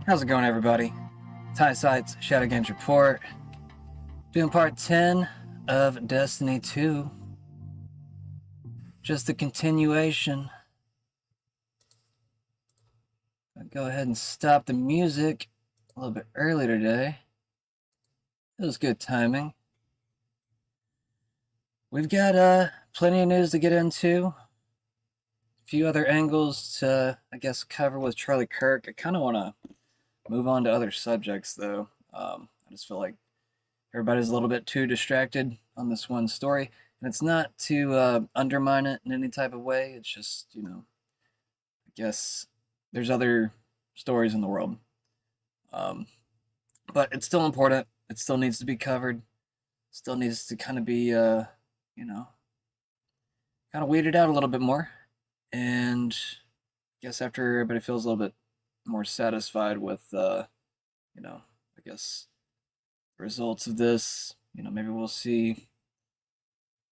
How's it going, everybody? Tie Sights Shadow Games Report. Doing part 10 of Destiny 2. Just a continuation. I'll go ahead and stop the music a little bit early today. It was good timing. We've got plenty of news to get into. A few other angles to, I guess, cover with Charlie Kirk. I kind of want to move on to other subjects, though. I just feel like everybody's a little bit too distracted on this one story. And it's not to undermine it in any type of way. It's just, I guess there's other stories in the world. But it's still important. It still needs to be covered. Still needs to kind of be, kind of weeded out a little bit more. And I guess after everybody feels a little bit more satisfied with, I guess, the results of this, maybe we'll see,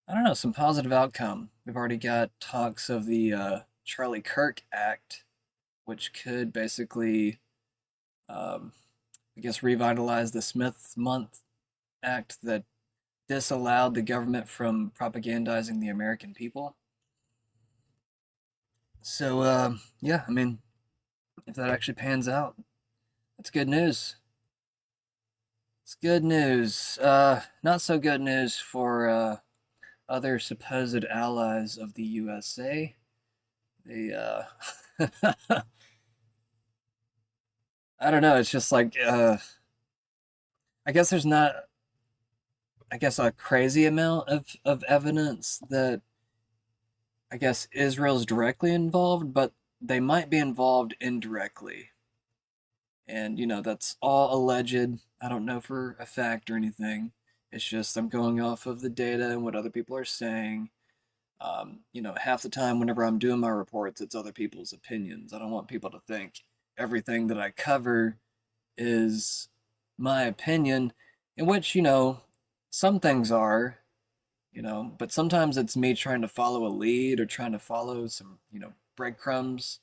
I don't know, some positive outcome. We've already got talks of the Charlie Kirk Act, which could basically, I guess, revitalize the Smith Month Act that disallowed the government from propagandizing the American people. So, yeah, I mean, if that actually pans out, that's good news. It's good news. Not so good news for other supposed allies of the USA. They, I don't know. It's just like, I guess there's not, I guess, a crazy amount of evidence that, I guess, Israel's directly involved, but they might be involved indirectly. And, that's all alleged. I don't know for a fact or anything. It's just I'm going off of the data and what other people are saying. Half the time whenever I'm doing my reports, it's other people's opinions. I don't want people to think everything that I cover is my opinion, in which, some things are, but sometimes it's me trying to follow a lead or trying to follow some, breadcrumbs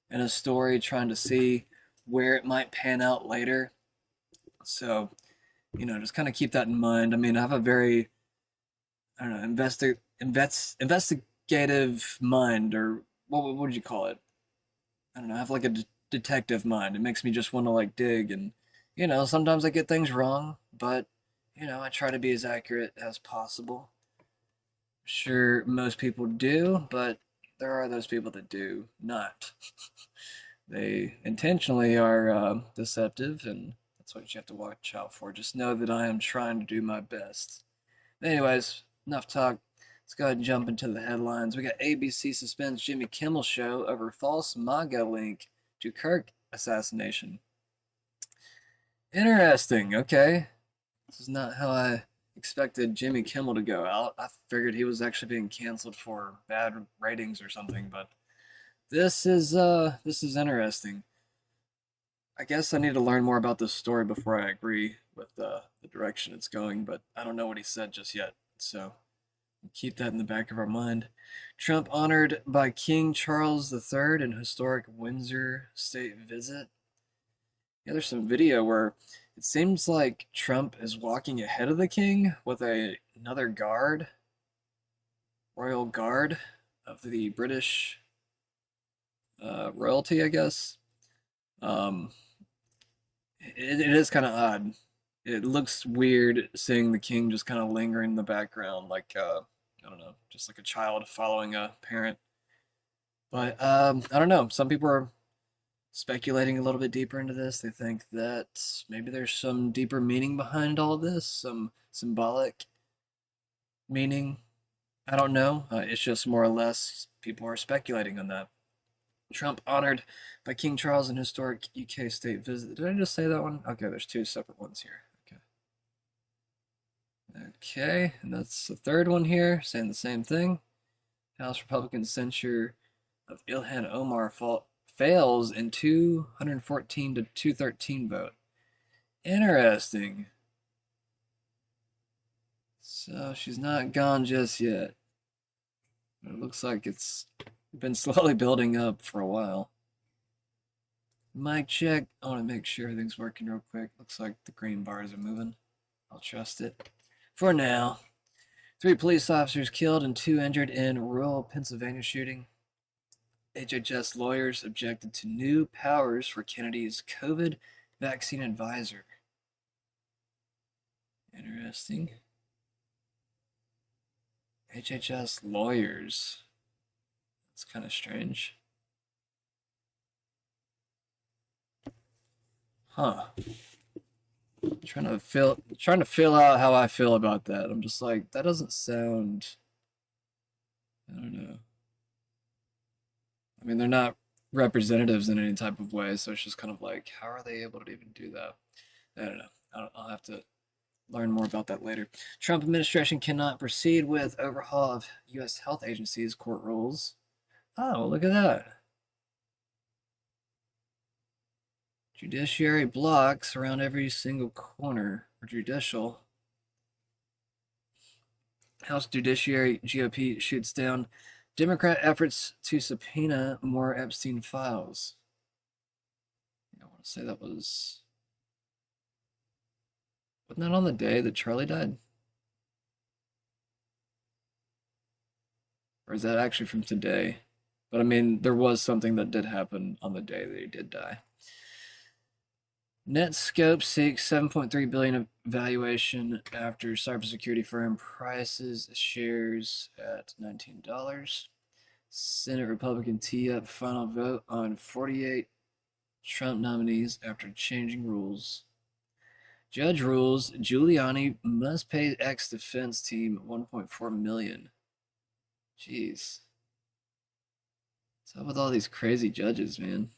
in a story, trying to see where it might pan out later. So, just kind of keep that in mind. I mean, I have a very, I don't know, investigative mind, or what would you call it? I don't know, I have like a detective mind. It makes me just want to like dig, and, sometimes I get things wrong, but, I try to be as accurate as possible. Sure, most people do, but there are those people that do not. They intentionally are deceptive, and that's what you have to watch out for. Just know that I am trying to do my best. Anyways, enough talk. Let's go ahead and jump into the headlines. We got ABC suspends Jimmy Kimmel show over false MAGA link to Kirk assassination. Interesting, okay. This is not how I expected Jimmy Kimmel to go out. I figured he was actually being canceled for bad ratings or something, but this is interesting. I guess I need to learn more about this story before I agree with the direction it's going, but I don't know what he said just yet, so keep that in the back of our mind. Trump honored by King Charles III in historic Windsor state visit. Yeah, there's some video where it seems like Trump is walking ahead of the king with another guard, royal guard of the British royalty, I guess. It is kind of odd. It looks weird seeing the king just kind of lingering in the background, like, I don't know, just like a child following a parent. But I don't know. Some people are speculating a little bit deeper into this. They think that maybe there's some deeper meaning behind all of this, some symbolic meaning. I don't know. It's just more or less people are speculating on that. Trump honored by King Charles in historic UK state visit. Did I just say that one? Okay, there's two separate ones here. Okay, and that's the third one here, saying the same thing. House Republican censure of Ilhan Omar fails in 214 to 213 vote. Interesting. So she's not gone just yet. It looks like it's been slowly building up for a while. Mic check. I want to make sure everything's working real quick. Looks like the green bars are moving. I'll trust it. For now. 3 police officers killed and 2 injured in rural Pennsylvania shooting. HHS lawyers objected to new powers for Kennedy's COVID vaccine advisor. Interesting. HHS lawyers. That's kind of strange. Huh. Trying to feel out how I feel about that. I'm just like, that doesn't sound, I don't know. I mean, they're not representatives in any type of way, so it's just kind of like, how are they able to even do that? I don't know. I'll have to learn more about that later. Trump administration cannot proceed with overhaul of U.S. health agencies, court rules. Oh, look at that. Judiciary blocks around every single corner, or judicial. House Judiciary GOP shoots down Democrat efforts to subpoena more Epstein files. I want to say that wasn't that on the day that Charlie died? Or is that actually from today? But I mean, there was something that did happen on the day that he did die. Netscope seeks 7.3 billion of valuation after cybersecurity firm prices shares at $19. Senate Republican tee up final vote on 48 Trump nominees after changing rules. Judge rules Giuliani must pay ex-defense team 1.4 million. Jeez. What's up with all these crazy judges, man?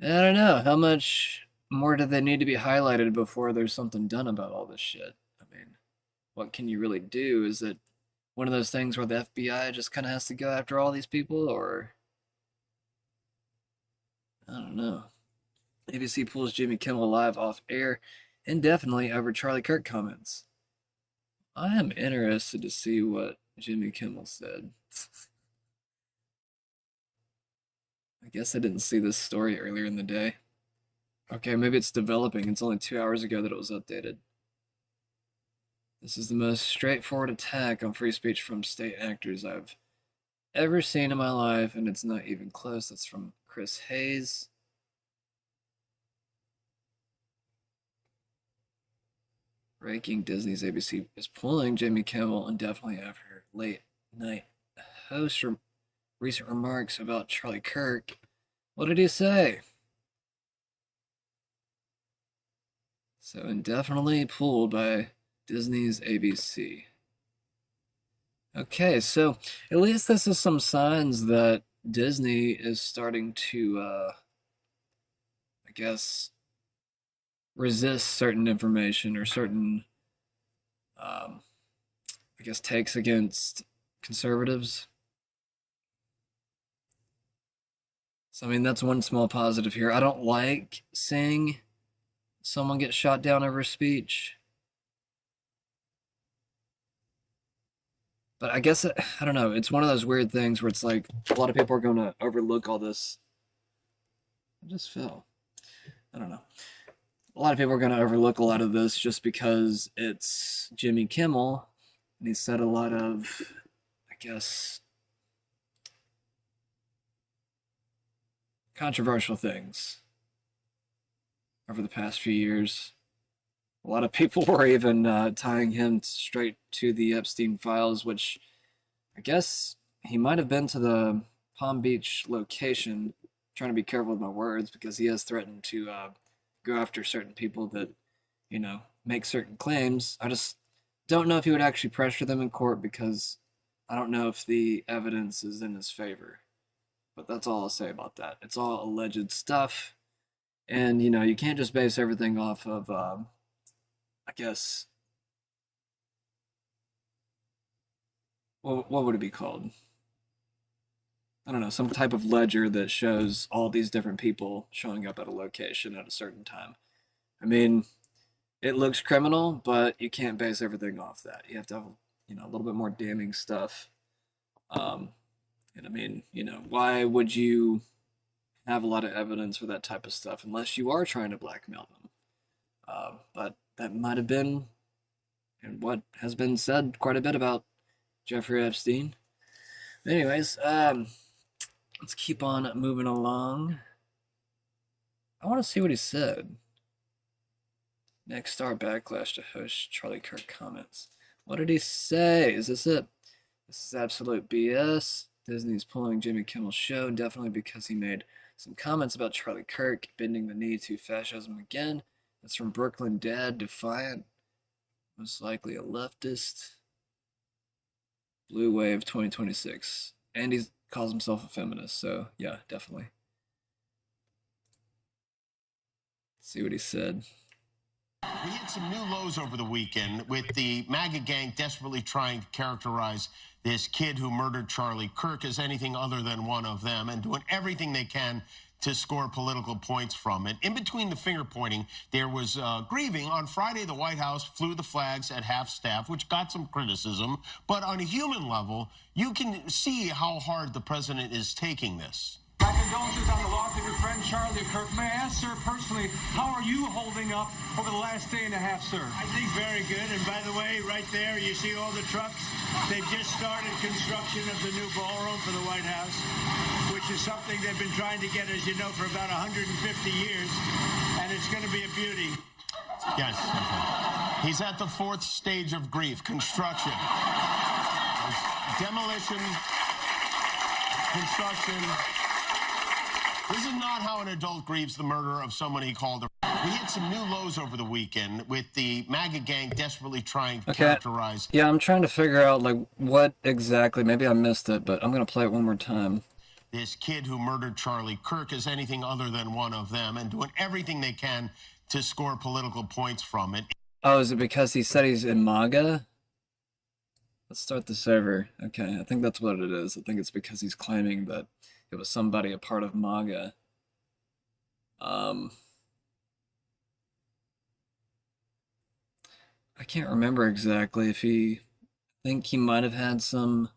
I don't know. How much more do they need to be highlighted before there's something done about all this shit? I mean, what can you really do? Is it one of those things where the FBI just kind of has to go after all these people, or I don't know. ABC pulls Jimmy Kimmel Live off air indefinitely over Charlie Kirk comments. I am interested to see what Jimmy Kimmel said. I guess I didn't see this story earlier in the day. Okay, maybe it's developing. It's only 2 hours ago that it was updated. This is the most straightforward attack on free speech from state actors I've ever seen in my life, and it's not even close. That's from Chris Hayes. Breaking: Disney's ABC is pulling Jimmy Kimmel indefinitely after late night host recent remarks about Charlie Kirk. What did he say? So indefinitely pulled by Disney's ABC. Okay, so at least this is some signs that Disney is starting to, I guess, resist certain information or certain, I guess, takes against conservatives. So, I mean, that's one small positive here. I don't like seeing someone get shot down over speech. But I guess, I don't know, it's one of those weird things where it's like a lot of people are going to overlook all this. I just fell. I don't know. A lot of people are going to overlook a lot of this just because it's Jimmy Kimmel and he said a lot of, I guess, controversial things over the past few years. A lot of people were even tying him straight to the Epstein files, which I guess he might have been to the Palm Beach location. I'm trying to be careful with my words because he has threatened to go after certain people that, make certain claims. I just don't know if he would actually pressure them in court because I don't know if the evidence is in his favor. But that's all I'll say about that. It's all alleged stuff. And, you can't just base everything off of, I guess, what would it be called? I don't know, some type of ledger that shows all these different people showing up at a location at a certain time. I mean, it looks criminal, but you can't base everything off that. You have to have, a little bit more damning stuff. And I mean, why would you have a lot of evidence for that type of stuff unless you are trying to blackmail them. But that might have been, and what has been said quite a bit about Jeffrey Epstein. Anyways, let's keep on moving along. I want to see what he said. Next star backlash to host Charlie Kirk comments. What did he say? Is this it? This is absolute BS. Disney's pulling Jimmy Kimmel's show, definitely because he made some comments about Charlie Kirk bending the knee to fascism again. That's from Brooklyn Dad Defiant. Most likely a leftist. Blue Wave 2026. And he calls himself a feminist, so yeah, definitely. Let's see what he said. We hit some new lows over the weekend with the MAGA gang desperately trying to characterize this kid who murdered Charlie Kirk as anything other than one of them and doing everything they can to score political points from it. In between the finger pointing, there was grieving. On Friday, the White House flew the flags at half staff, which got some criticism. But on a human level, you can see how hard the president is taking this. My condolences on the loss of your friend Charlie Kirk. May I ask, sir, personally, how are you holding up over the last day and a half, sir? I think very good. And by the way, right there, you see all the trucks? They've just started construction of the new ballroom for the White House, which is something they've been trying to get, as you know, for about 150 years. And it's going to be a beauty. Yes. He's at the fourth stage of grief, construction. Demolition, construction. This is not how an adult grieves the murder of someone he called a... We hit some new lows over the weekend with the MAGA gang desperately trying to characterize... Yeah, I'm trying to figure out, like, what exactly... Maybe I missed it, but I'm going to play it one more time. This kid who murdered Charlie Kirk as anything other than one of them and doing everything they can to score political points from it. Oh, is it because he said he's in MAGA? Let's start the server. Okay, I think that's what it is. I think it's because he's claiming that it was somebody a part of MAGA. I can't remember exactly if I think he might have had some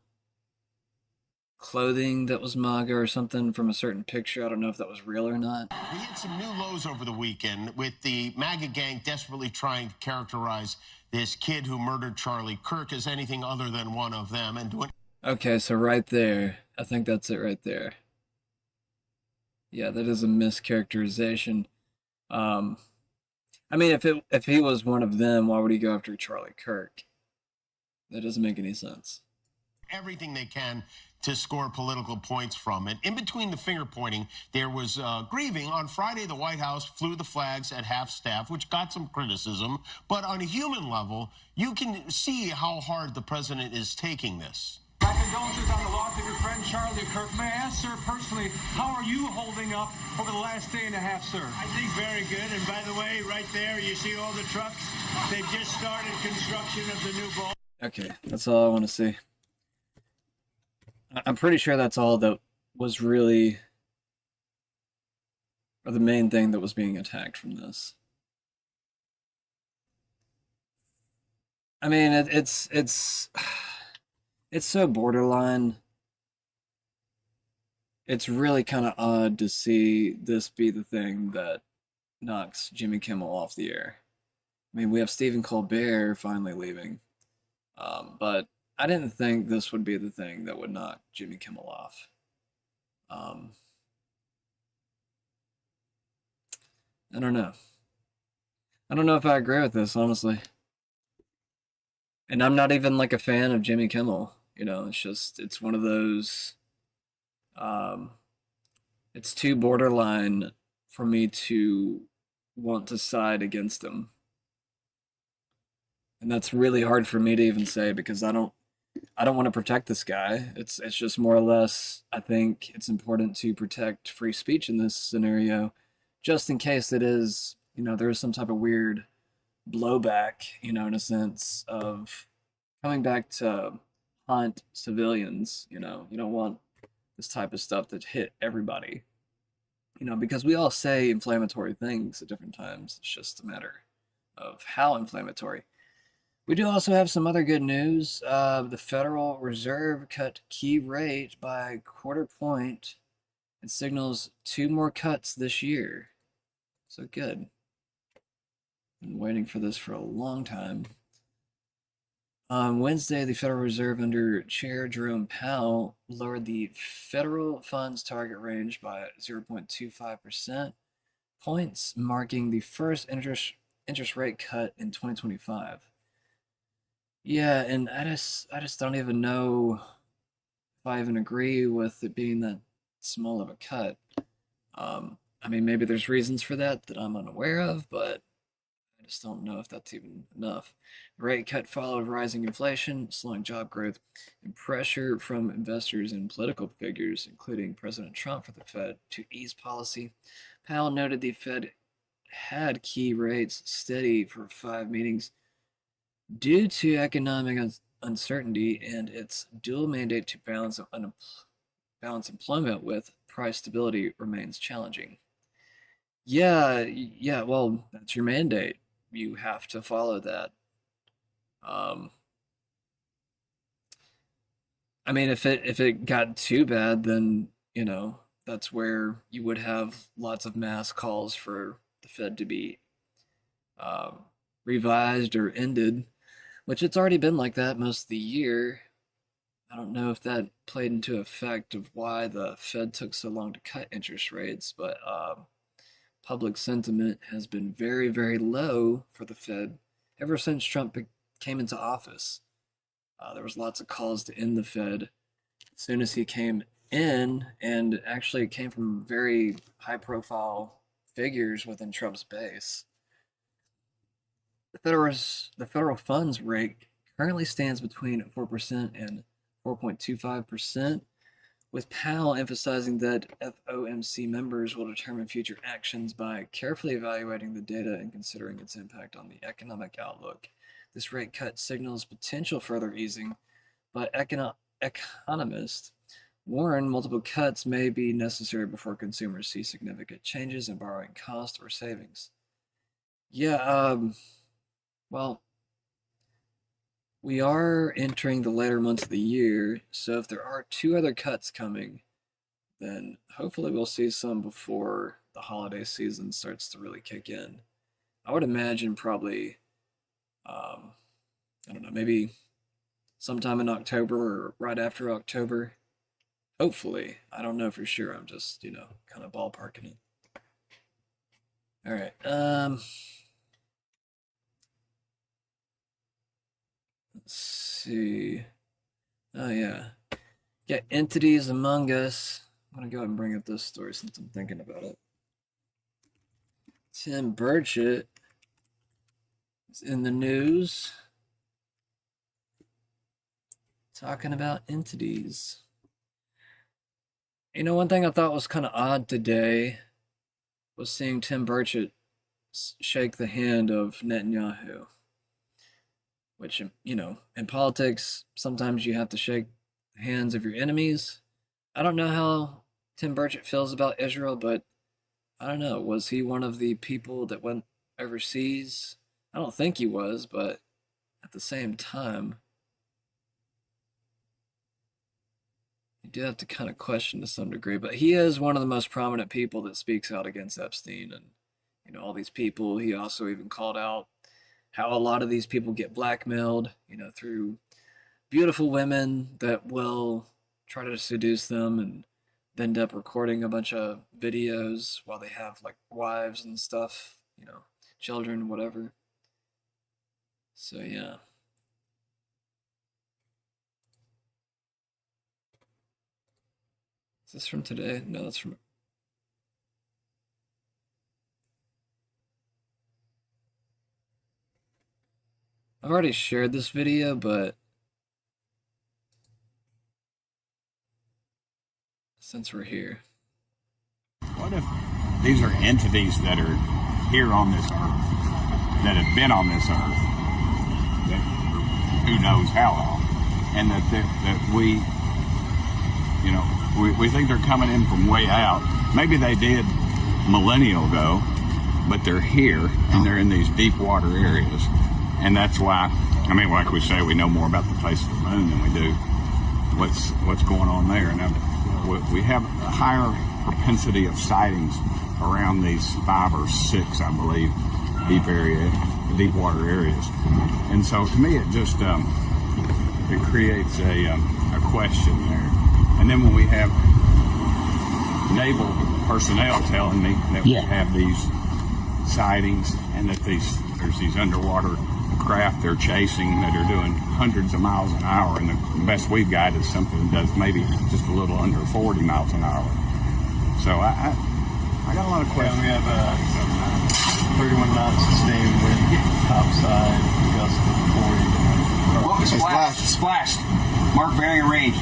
clothing that was MAGA or something from a certain picture. I don't know if that was real or not. We hit some new lows over the weekend with the MAGA gang desperately trying to characterize this kid who murdered Charlie Kirk as anything other than one of them and doing... Okay, so right there. I think that's it right there. Yeah, that is a mischaracterization. I mean, if he was one of them, why would he go after Charlie Kirk? That doesn't make any sense. Everything they can to score political points from it. In between the finger pointing, there was grieving. On Friday, the White House flew the flags at half staff, which got some criticism. But on a human level, you can see how hard the president is taking this. My condolences on the loss of your friend Charlie Kirk. May I ask, sir, personally, how are you holding up over the last day and a half, sir? I think very good. And by the way, right there, you see all the trucks? They've just started construction of the new ballroom. Okay, that's all I want to see. I'm pretty sure that's all that was really, or the main thing that was being attacked from this. I mean, it's so borderline. It's really kind of odd to see this be the thing that knocks Jimmy Kimmel off the air. I mean, we have Stephen Colbert finally leaving, but I didn't think this would be the thing that would knock Jimmy Kimmel off. I don't know. I don't know if I agree with this, honestly. And I'm not even like a fan of Jimmy Kimmel. You know, it's just, it's one of those, it's too borderline for me to want to side against him. And that's really hard for me to even say because I don't want to protect this guy. It's just more or less, I think it's important to protect free speech in this scenario, just in case it is, you know, there is some type of weird blowback, you know, in a sense of coming back to haunt civilians. You know, you don't want this type of stuff to hit everybody, you know, because we all say inflammatory things at different times. It's just a matter of how inflammatory. We do also have some other good news. The Federal Reserve cut key rate by 0.25 point and signals 2 more cuts this year. So good. Been waiting for this for a long time. On Wednesday, the Federal Reserve under Chair Jerome Powell lowered the federal funds target range by 0.25% points, marking the first interest rate cut in 2025. Yeah, and I just don't even know if I even agree with it being that small of a cut. I mean, maybe there's reasons for that I'm unaware of, but I just don't know if that's even enough. The rate cut followed rising inflation, slowing job growth, and pressure from investors and political figures, including President Trump, for the Fed to ease policy. Powell noted the Fed had key rates steady for 5 meetings due to economic uncertainty and its dual mandate to balance employment with price stability remains challenging. Yeah, well, that's your mandate. You have to follow that. I mean, if it got too bad, then that's where you would have lots of mass calls for the Fed to be revised or ended, which it's already been like that most of the year. I don't know if that played into effect of why the Fed took so long to cut interest rates, but public sentiment has been very, very low for the Fed ever since Trump came into office. There was lots of calls to end the Fed as soon as he came in, and actually it came from very high-profile figures within Trump's base. The federal funds rate currently stands between 4% and 4.25%, with Powell emphasizing that FOMC members will determine future actions by carefully evaluating the data and considering its impact on the economic outlook. This rate cut signals potential further easing, but economists warn multiple cuts may be necessary before consumers see significant changes in borrowing costs or savings. Yeah, well, we are entering the later months of the year, so if there are 2 other cuts coming, then hopefully we'll see some before the holiday season starts to really kick in. I would imagine probably, I don't know, maybe sometime in October or right after October. Hopefully. I don't know for sure. I'm just, kind of ballparking it. All right. Let's see. Oh, yeah. Yeah, entities among us. I'm going to go ahead and bring up this story since I'm thinking about it. Tim Burchett is in the news talking about entities. One thing I thought was kind of odd today was seeing Tim Burchett shake the hand of Netanyahu. Which, in politics, sometimes you have to shake the hands of your enemies. I don't know how Tim Burchett feels about Israel, but I don't know. Was he one of the people that went overseas? I don't think he was, but at the same time, you do have to kind of question to some degree. But he is one of the most prominent people that speaks out against Epstein and, all these people. He also even called out how a lot of these people get blackmailed, through beautiful women that will try to seduce them and end up recording a bunch of videos while they have like wives and stuff, children, whatever. So yeah. Is this from today? No, that's from I've already shared this video, but since we're here. What if these are entities that are here on this earth, that have been on this earth, that who knows how long, and that we think they're coming in from way out. Maybe they did millennia ago, but they're here and they're in these deep water areas. And that's why, like we say, we know more about the face of the moon than we do what's going on there. And we have a higher propensity of sightings around these 5 or 6, I believe, deep water areas. And so to me, it just it creates a question there. And then when we have naval personnel telling me that we have these sightings and that there's these underwater craft they're chasing that are doing hundreds of miles an hour, and the best we've got is something that does maybe just a little under 40 miles an hour. So I got a lot of questions. Yeah, we have 31 knots sustained wind topside, gust of 40. Splashed. Mark bearing and range.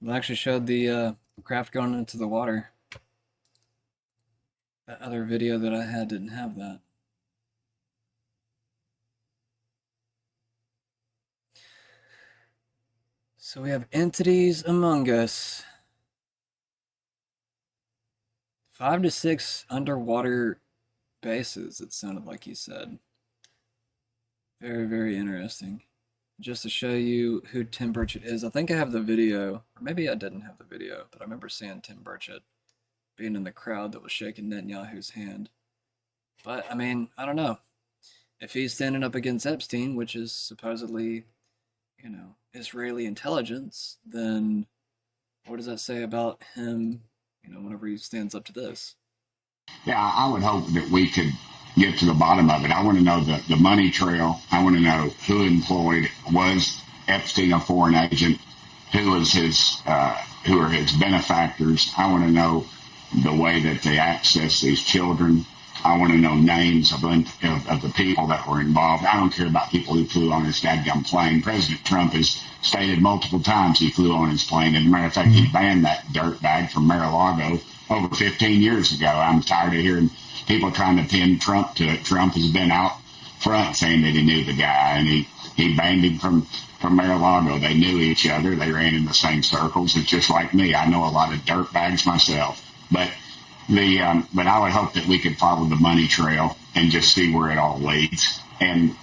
It actually showed the craft going into the water. That other video that I had didn't have that. So we have entities among us. 5 to 6 underwater bases, it sounded like he said. Very, very interesting. Just to show you who Tim Burchett is, I think I have the video, or maybe I didn't have the video, but I remember seeing Tim Burchett being in the crowd that was shaking Netanyahu's hand. But, I mean, I don't know. If he's standing up against Epstein, which is supposedly, you know, Israeli intelligence, then what does that say about him, you know, whenever he stands up to this? Yeah, I would hope that we could get to the bottom of it. I want to know the money trail. I want to know who employed, was Epstein a foreign agent? Who are his benefactors? I want to know the way that they access these children. I want to know names of the people that were involved. I don't care about people who flew on his dadgum plane. President Trump has stated multiple times he flew on his plane. As a matter of fact, he banned that dirtbag from Mar-a-Lago over 15 years ago. I'm tired of hearing people trying to pin Trump to it. Trump has been out front saying that he knew the guy, and he banned him from Mar-a-Lago. They knew each other. They ran in the same circles. It's just like me. I know a lot of dirtbags myself. But I would hope that we could follow the money trail and just see where it all leads. And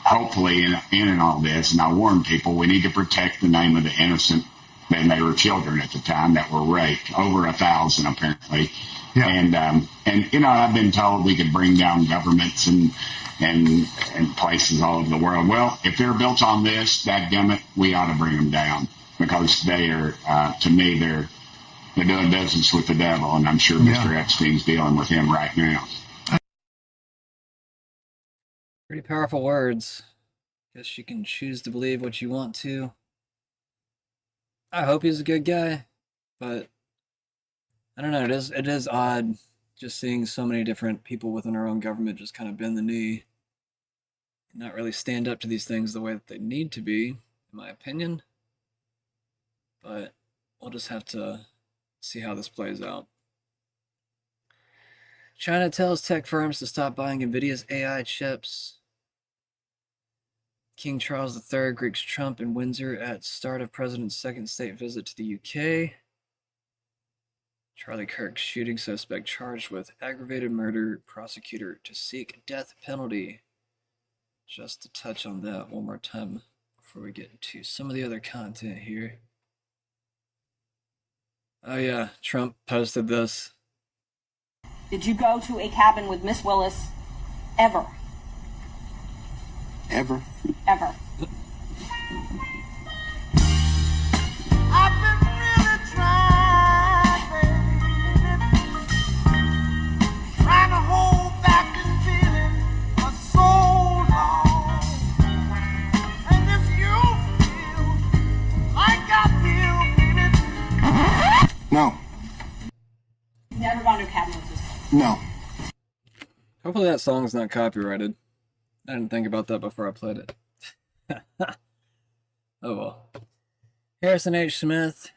hopefully in all this, and I warn people, we need to protect the name of the innocent. And they were children at the time that were raped, over 1,000 apparently. Yeah. And you know, I've been told we could bring down governments and places all over the world. Well, if they're built on this, dadgummit, we ought to bring them down, because they are, to me, they're doing business with the devil, and I'm sure Mr. Epstein's dealing with him right now. Pretty powerful words. Guess you can choose to believe what you want to. I hope he's a good guy, but I don't know. It is odd just seeing so many different people within our own government just kind of bend the knee and not really stand up to these things the way that they need to be, in my opinion. But we'll just have to see how this plays out. China tells tech firms to stop buying NVIDIA's AI chips. King Charles III greets Trump in Windsor at start of President's second state visit to the UK. Charlie Kirk shooting suspect charged with aggravated murder, prosecutor to seek death penalty. Just to touch on that one more time before we get into some of the other content here. Oh yeah, Trump posted this. Did you go to a cabin with Miss Willis ever? Ever? Ever. I've been really trying, trying to hold back this feeling for so long. And if you feel like I feel, baby. No. Never gone to a cabin with this. No. Hopefully that song's not copyrighted. I didn't think about that before I played it. Oh well. Harrison H. Smith.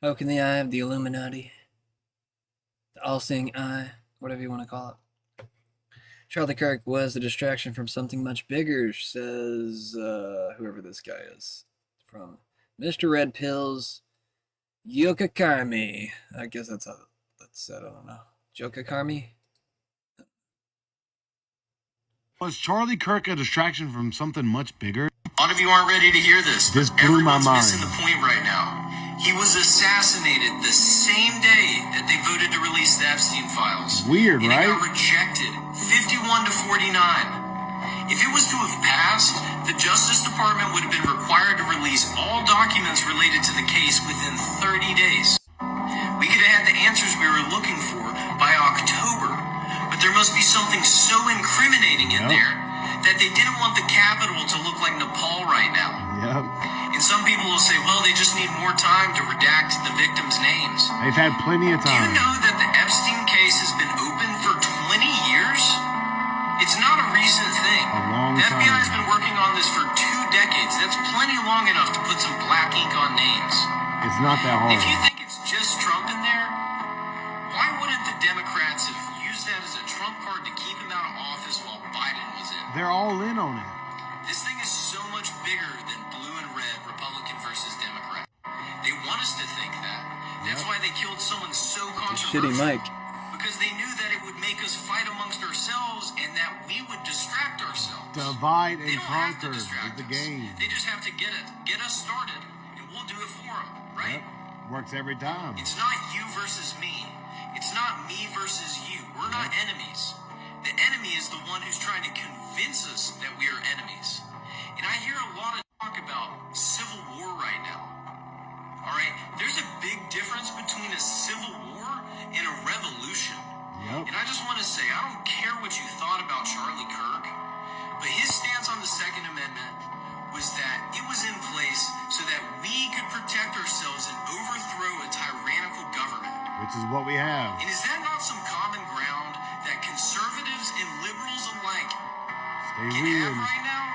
Poke in the eye of the Illuminati. The all-seeing eye. Whatever you want to call it. Charlie Kirk was a distraction from something much bigger, says whoever this guy is. From Mr. Red Pill's Yoka Karmi. I guess that's how that's said. I don't know. Joka Karmi? Was Charlie Kirk a distraction from something much bigger? A lot of you aren't ready to hear this. This blew my Everyone's mind. missing the point right now. He was assassinated the same day that they voted to release the Epstein files. Weird, and right? it got rejected, 51 to 49. If it was to have passed, the Justice Department would have been required to release all documents related to the case within 30 days. We could have had the answers we were looking for by October, but there must be something so incriminating in there that they didn't want the Capitol to look like Nepal right now. Yep. And some people will say, well, they just need more time to redact the victims' names. They've had plenty of Do you time. know that the Epstein case has been open for 20 years? It's not a recent thing. A long The FBI has time. been working on this for 2 decades. That's plenty long enough to put some black ink on names. It's not that hard. If you think it's just Trump in there, why wouldn't the Democrats have used that as a trump card to keep him out of office while Biden was in? They're all in on it. This thing is so much bigger than blue and red, Republican versus Democrat. They want us to think that. That's why they killed someone so Shitty controversial. mic. Because they knew that it would make us fight amongst ourselves and that we would distract ourselves. Divide They and don't have to conquer is distract the us. game. They just have to get us started, and we'll do it for them, right? Yep. Works every time. It's not you versus me. It's not me versus you. We're not enemies. The enemy is the one who's trying to convince us that we are enemies. And I hear a lot of talk about civil war right now. All right? There's a big difference between a civil war and a revolution. Yep. And I just want to say, I don't care what you thought about Charlie Kirk, but his stance on the Second Amendment was that it was in place so that we could protect ourselves and overthrow a tyrannical government. Which is what we have. And is that not some common ground that conservatives and liberals alike Stay can weird. have right now?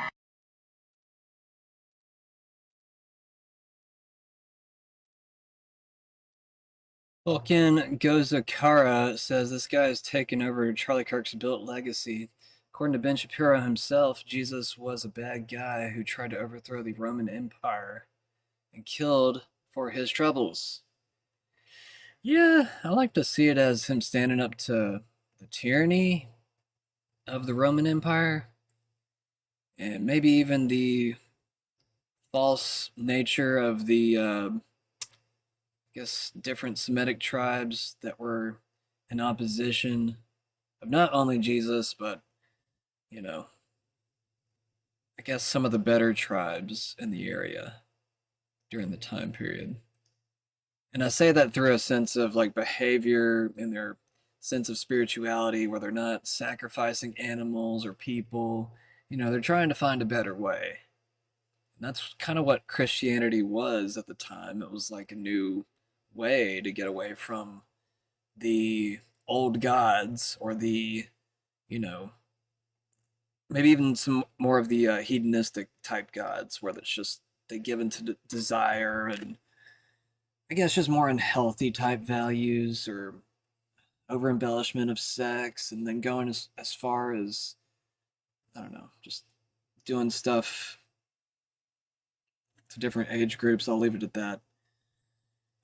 Vulcan Gozakara says this guy is taking over Charlie Kirk's built legacy. According to Ben Shapiro himself, Jesus was a bad guy who tried to overthrow the Roman Empire and killed for his troubles. Yeah, I like to see it as him standing up to the tyranny of the Roman Empire and maybe even the false nature of the I guess different Semitic tribes that were in opposition of not only Jesus, but, you know, I guess some of the better tribes in the area during the time period. And I say that through a sense of like behavior and their sense of spirituality where they're not sacrificing animals or people. You know, they're trying to find a better way. And that's kind of what Christianity was at the time. It was like a new way to get away from the old gods or the, you know, maybe even some more of the hedonistic type gods where it's just they give into desire and I guess just more unhealthy type values or over embellishment of sex and then going as far as, I don't know, just doing stuff to different age groups. I'll leave it at that.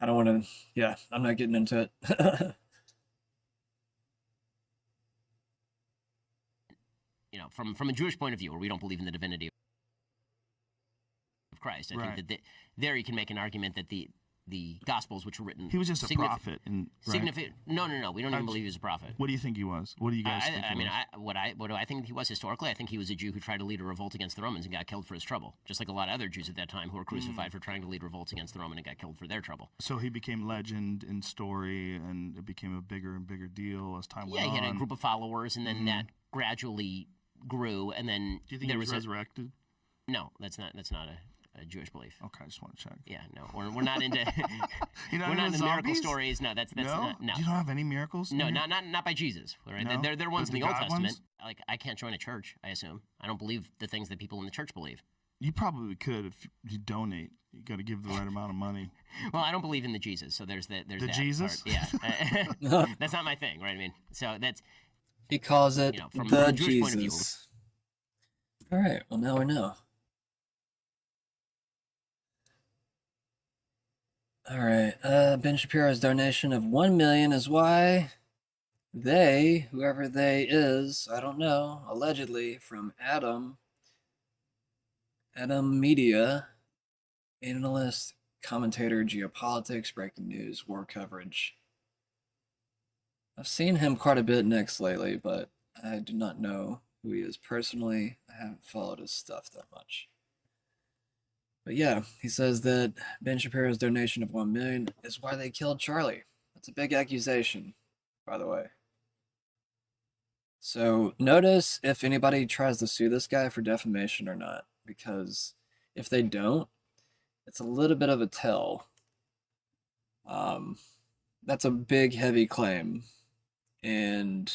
I don't want to, yeah, I'm not getting into it. You know, from a Jewish point of view, where we don't believe in the divinity of Christ, I think that there you can make an argument that the Gospels, which were written, he was just a prophet, and right? No, we don't even believe he was a prophet. What do you think he was? What do you guys think? What do I think he was historically? I think he was a Jew who tried to lead a revolt against the Romans and got killed for his trouble, just like a lot of other Jews at that time who were crucified for trying to lead revolts against the Roman and got killed for their trouble. So he became legend in story, and it became a bigger and bigger deal as time went on. Yeah, he had a group of followers, and then that gradually grew, and then do you think he was resurrected? No, that's not a Jewish belief. Okay, I just want to check. Yeah, no, we're not into we're not into miracle stories. No, that's no? Not. No. You don't have any miracles? No, not by Jesus. Right? No? They're ones in the God Old Testament. ones? Like I can't join a church. I assume I don't believe the things that people in the church believe. You probably could if you donate. You got to give the right amount of money. Well, I don't believe in the Jesus, so there's that. There's the that Jesus. Part. Yeah, that's not my thing, right? I mean, so that's he calls it from the a Jewish point of view. Jesus. All right. Well, now we know. All right. Ben Shapiro's donation of $1 million is why they, whoever they is, I don't know, allegedly from Adam, Media, analyst, commentator, geopolitics, breaking news, war coverage. I've seen him quite a bit next lately, but I do not know who he is personally. I haven't followed his stuff that much. But yeah, he says that Ben Shapiro's donation of 1 million is why they killed Charlie. That's a big accusation, by the way. So notice if anybody tries to sue this guy for defamation or not, because if they don't, it's a little bit of a tell. That's a big, heavy claim. And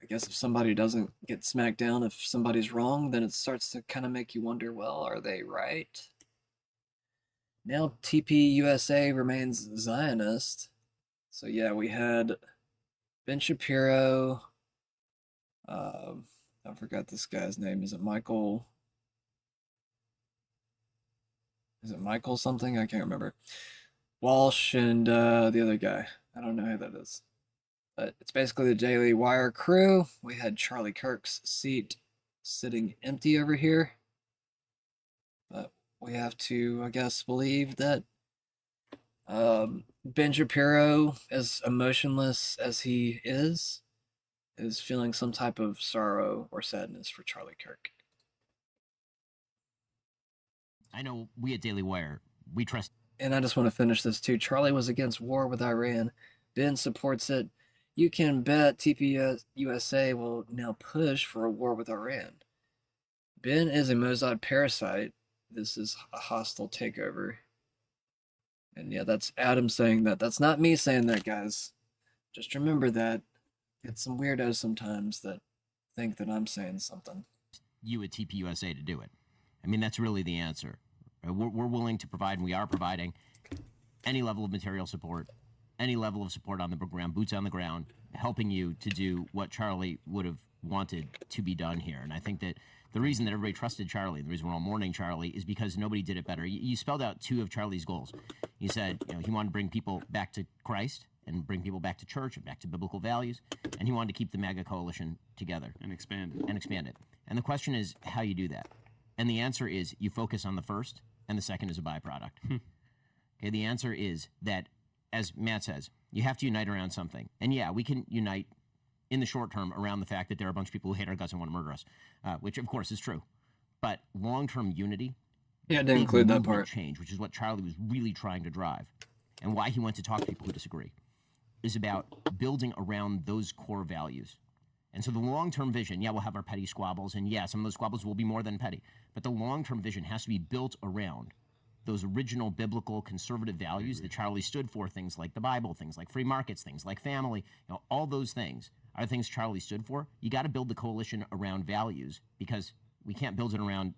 I guess if somebody doesn't get smacked down, if somebody's wrong, then it starts to kind of make you wonder, well, are they right? Now TPUSA remains Zionist. So yeah, we had Ben Shapiro. I forgot this guy's name. Is it Michael? Is it Michael something? I can't remember. Walsh and the other guy. I don't know who that is. But it's basically the Daily Wire crew. We had Charlie Kirk's seat sitting empty over here. But we have to, I guess, believe that Ben Shapiro, as emotionless as he is feeling some type of sorrow or sadness for Charlie Kirk. I know we at Daily Wire, we trust. And I just want to finish this too. Charlie was against war with Iran. Ben supports it. You can bet TPUSA will now push for a war with Iran. Ben is a Mossad parasite. This is a hostile takeover. And yeah, that's Adam saying that. That's not me saying that, guys. Just remember that. It's some weirdos sometimes that think that I'm saying something. You at TPUSA to do it. I mean, that's really the answer. We're willing to provide, and we are providing, any level of material support, any level of support on the ground, boots on the ground, helping you to do what Charlie would have wanted to be done here. And I think that the reason that everybody trusted Charlie, the reason we're all mourning Charlie, is because nobody did it better. You spelled out two of Charlie's goals. You said, he wanted to bring people back to Christ and bring people back to church and back to biblical values, and he wanted to keep the MAGA coalition together. And expand it. And the question is how you do that. And the answer is you focus on the first, and the second is a byproduct. Okay, the answer is that, as Matt says, you have to unite around something. And yeah, we can unite in the short term around the fact that there are a bunch of people who hate our guts and want to murder us, which of course is true. But long-term unity, yeah, I didn't include that part. Change, which is what Charlie was really trying to drive, and why he went to talk to people who disagree, is about building around those core values. And so the long-term vision, yeah, we'll have our petty squabbles, and yeah, some of those squabbles will be more than petty, but the long-term vision has to be built around those original biblical conservative values that Charlie stood for, things like the Bible, things like free markets, things like family, all those things are things Charlie stood for. You got to build the coalition around values, because we can't build it around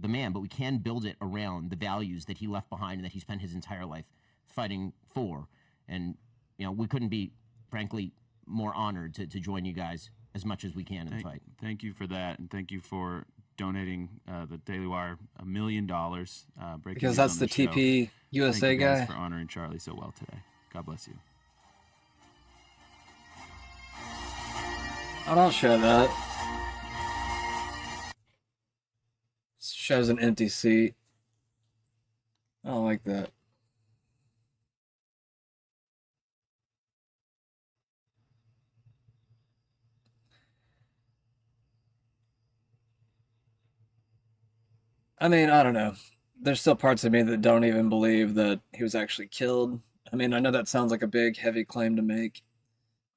the man, but we can build it around the values that he left behind and that he spent his entire life fighting for. And, we couldn't be, frankly, more honored to join you guys as much as we can in the fight. Thank you for that, and thank you for donating the Daily Wire $1 million. Because that's the TP USA Thank you guys guy. for honoring Charlie so well today. God bless you. Oh, don't show that. Shows an empty seat. I don't like that. I mean, I don't know. There's still parts of me that don't even believe that he was actually killed. I mean, I know that sounds like a big, heavy claim to make.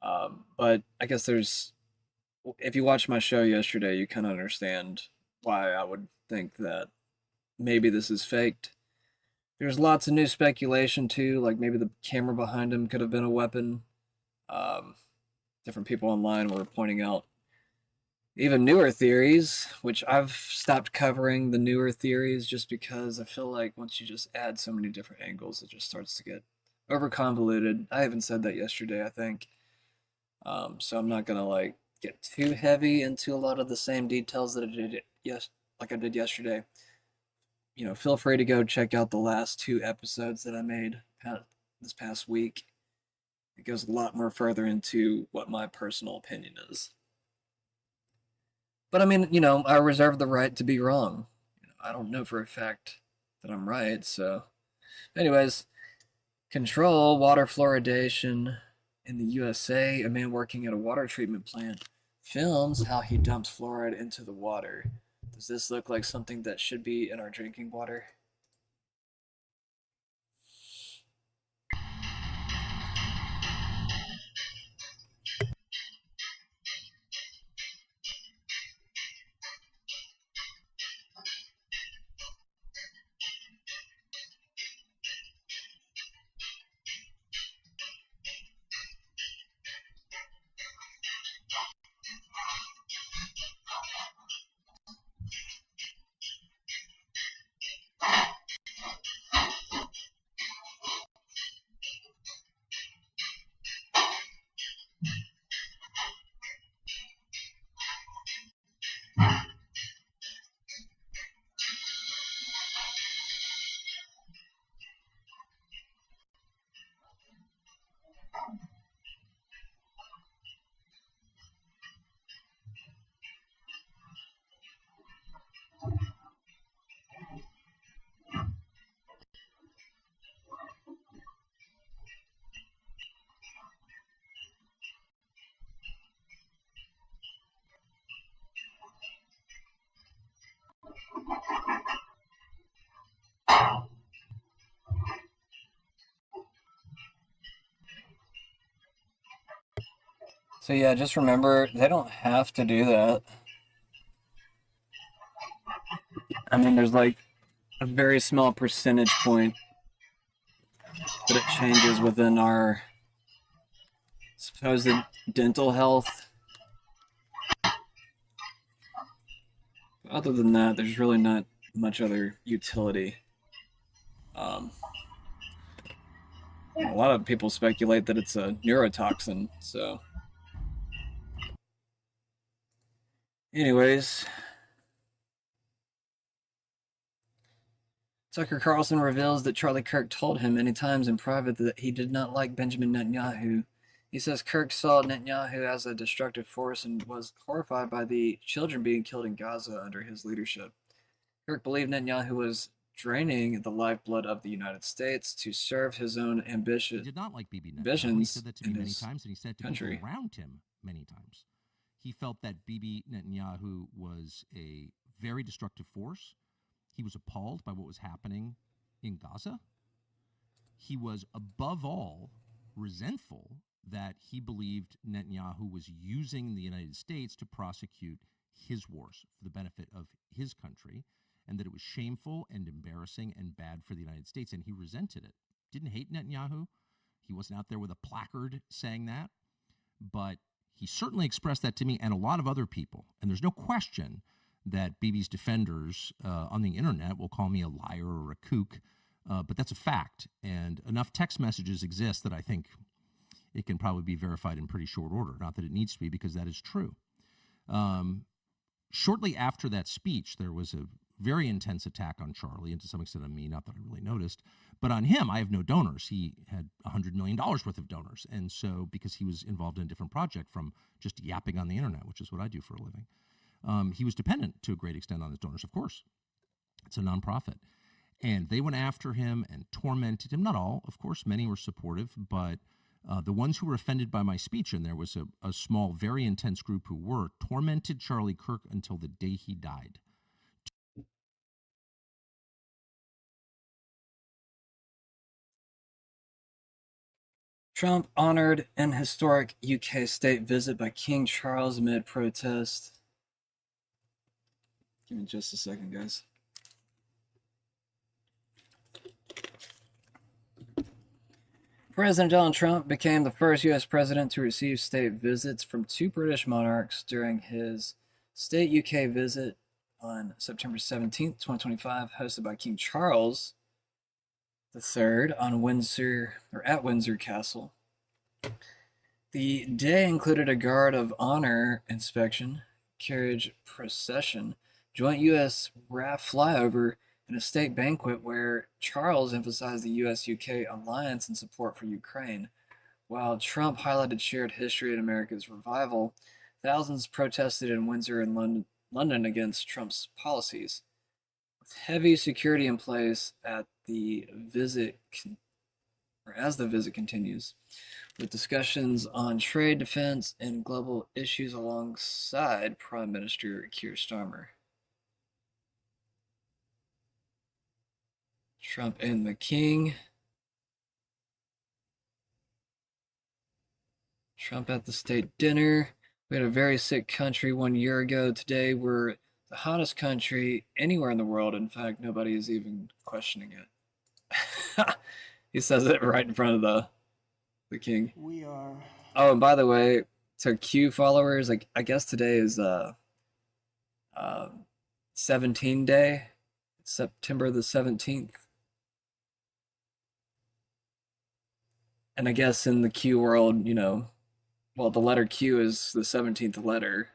But I guess if you watched my show yesterday, you kind of understand why I would think that maybe this is faked. There's lots of new speculation too, like maybe the camera behind him could have been a weapon. Different people online were pointing out even newer theories, which I've stopped covering the newer theories just because I feel like once you just add so many different angles, it just starts to get over convoluted. I even said that yesterday, I think. So I'm not gonna get too heavy into a lot of the same details that I did like I did yesterday. Feel free to go check out the last 2 episodes that I made this past week. It goes a lot more further into what my personal opinion is. But I mean, I reserve the right to be wrong. I don't know for a fact that I'm right. So, anyways, control water fluoridation in the USA. A man working at a water treatment plant films how he dumps fluoride into the water. Does this look like something that should be in our drinking water? So yeah, just remember, they don't have to do that. I mean, there's like a very small percentage point that it changes within our supposed dental health. Other than that, there's really not much other utility. A lot of people speculate that it's a neurotoxin, so. Anyways, Tucker Carlson reveals that Charlie Kirk told him many times in private that he did not like Benjamin Netanyahu. He says Kirk saw Netanyahu as a destructive force and was horrified by the children being killed in Gaza under his leadership. Kirk believed Netanyahu was draining the lifeblood of the United States to serve his own ambition. He did not like Bibi Netanyahu. He Ambitions said that to me in many his times, and he said to country. people around him many times. He felt that Bibi Netanyahu was a very destructive force. He was appalled by what was happening in Gaza. He was, above all, resentful that he believed Netanyahu was using the United States to prosecute his wars for the benefit of his country, and that it was shameful and embarrassing and bad for the United States, and he resented it. Didn't hate Netanyahu. He wasn't out there with a placard saying that, but he certainly expressed that to me and a lot of other people. And there's no question that Bibi's defenders on the internet will call me a liar or a kook, but that's a fact. And enough text messages exist that I think it can probably be verified in pretty short order. Not that it needs to be, because that is true. Shortly after that speech, there was a very intense attack on Charlie, and to some extent on me, not that I really noticed. But on him, I have no donors. He had $100 million worth of donors. And so, because he was involved in a different project from just yapping on the internet, which is what I do for a living, he was dependent to a great extent on his donors, of course. It's a nonprofit. And they went after him and tormented him. Not all, of course. Many were supportive, but the ones who were offended by my speech, and there was a small, very intense group who were, tormented Charlie Kirk until the day he died. Trump honored an historic UK state visit by King Charles amid protest. Give me just a second, guys. President Donald Trump became the first U.S. president to receive state visits from two British monarchs during his state UK visit on September 17th, 2025, hosted by King Charles III on Windsor, or at Windsor Castle. The day included a guard of honor inspection, carriage procession, joint U.S. RAF flyover, and a state banquet where Charles emphasized the U.S.-UK alliance and support for Ukraine. While Trump highlighted shared history and America's revival, thousands protested in Windsor and London against Trump's policies. With heavy security in place at the visit, or as the visit continues, with discussions on trade, defense, and global issues alongside Prime Minister Keir Starmer. Trump and the King. Trump at the state dinner. We had a very sick country 1 year ago. Today, we're the hottest country anywhere in the world. In fact, nobody is even questioning it. He says it right in front of the king. We are. Oh, and by the way, to Q followers, like I guess today is 17 day, September the 17th. And I guess in the Q world, you know, well, the letter Q is the 17th letter.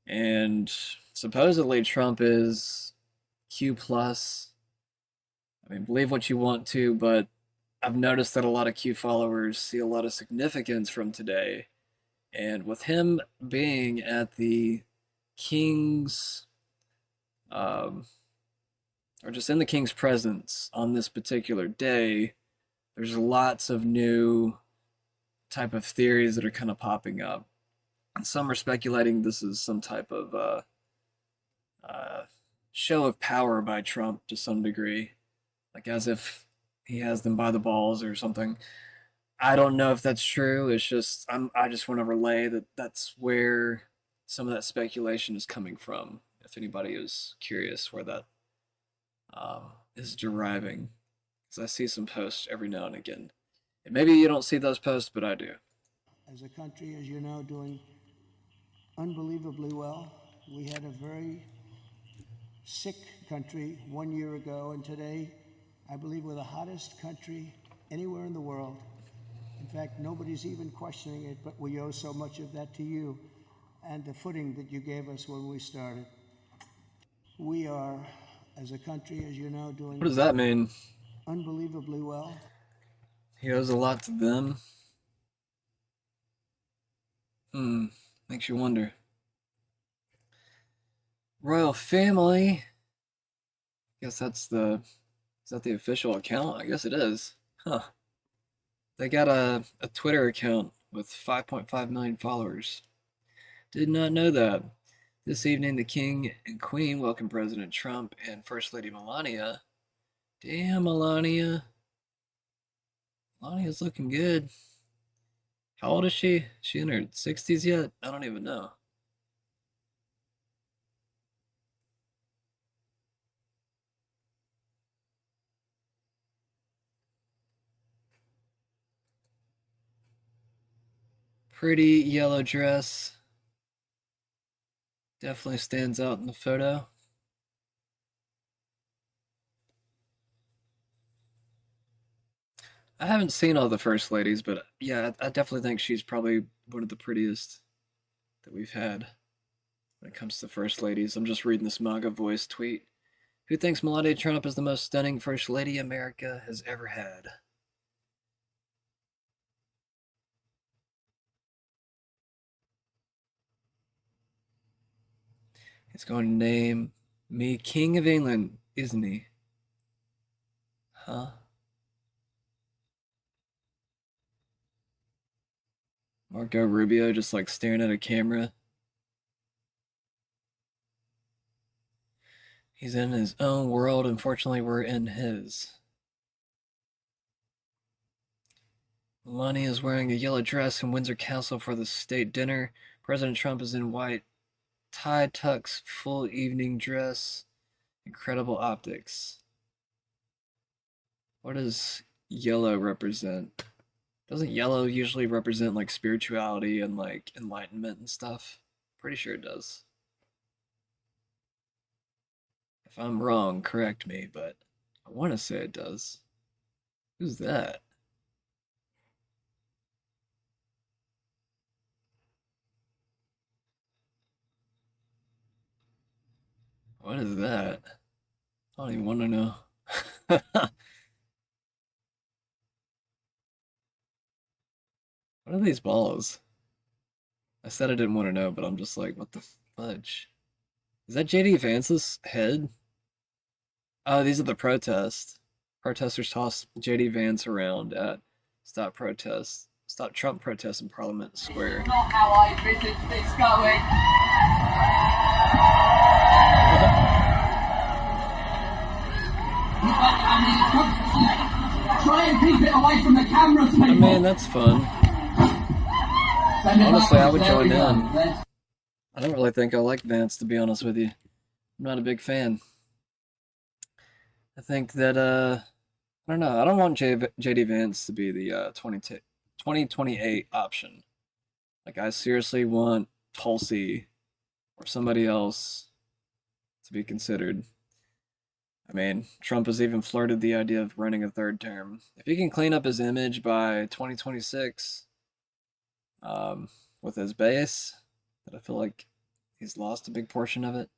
And supposedly Trump is Q plus. I mean, believe what you want to, but I've noticed that a lot of Q followers see a lot of significance from today. And with him being at the King's, or just in the King's presence on this particular day, there's lots of new type of theories that are kind of popping up. Some are speculating this is some type of show of power by Trump to some degree, like as if he has them by the balls or something. I don't know if that's true. It's just I just want to relay that that's where some of that speculation is coming from. If anybody is curious where that is deriving, because I see some posts every now and again. And maybe you don't see those posts, but I do. As a country, as you know, doing unbelievably well. We had a very sick country 1 year ago, and today, I believe we're the hottest country anywhere in the world. In fact, nobody's even questioning it, but we owe so much of that to you and the footing that you gave us when we started. We are, as a country, as you know, doing... What does that mean? Unbelievably well. He owes a lot to them. Makes you wonder. Royal family. Guess that's the... Is that the official account? I guess it is. Huh. They got a Twitter account with 5.5 million followers. Did not know that. This evening, the King and Queen welcome President Trump and First Lady Melania. Damn, Melania. Melania's looking good. How old is she? Is she in her 60s yet? I don't even know. Pretty yellow dress. Definitely stands out in the photo. I haven't seen all the first ladies, but yeah, I definitely think she's probably one of the prettiest that we've had when it comes to first ladies. I'm just reading this MAGA voice tweet. Who thinks Melania Trump is the most stunning first lady America has ever had? He's going to name me King of England, isn't he? Huh? Marco Rubio just like staring at a camera. He's in his own world. Unfortunately, we're in his. Melania is wearing a yellow dress in Windsor Castle for the state dinner. President Trump is in white tie tux, full evening dress. Incredible optics. What does yellow represent? Doesn't yellow usually represent like spirituality and like enlightenment and stuff? Pretty sure it does. If I'm wrong, correct me, but I want to say it does. Who's that? What is that? I don't even want to know. What are these balls? I said I didn't want to know, but I'm just like, what the fudge? Is that JD Vance's head? Oh, these are the protests. Protesters toss JD Vance around at Stop Protest. Stop Trump protests in Parliament Square. Not how I envisaged this going. Try and keep it away from the cameras, people. I mean, that's fun. Honestly, I would join in. I don't really think I like Vance, to be honest with you. I'm not a big fan. I think that, I don't know. I don't want JD Vance to be the 2028 option. Like, I seriously want Tulsi or somebody else to be considered. I mean, Trump has even flirted the idea of running a third term. If he can clean up his image by 2026, with his base, that I feel like he's lost a big portion of it.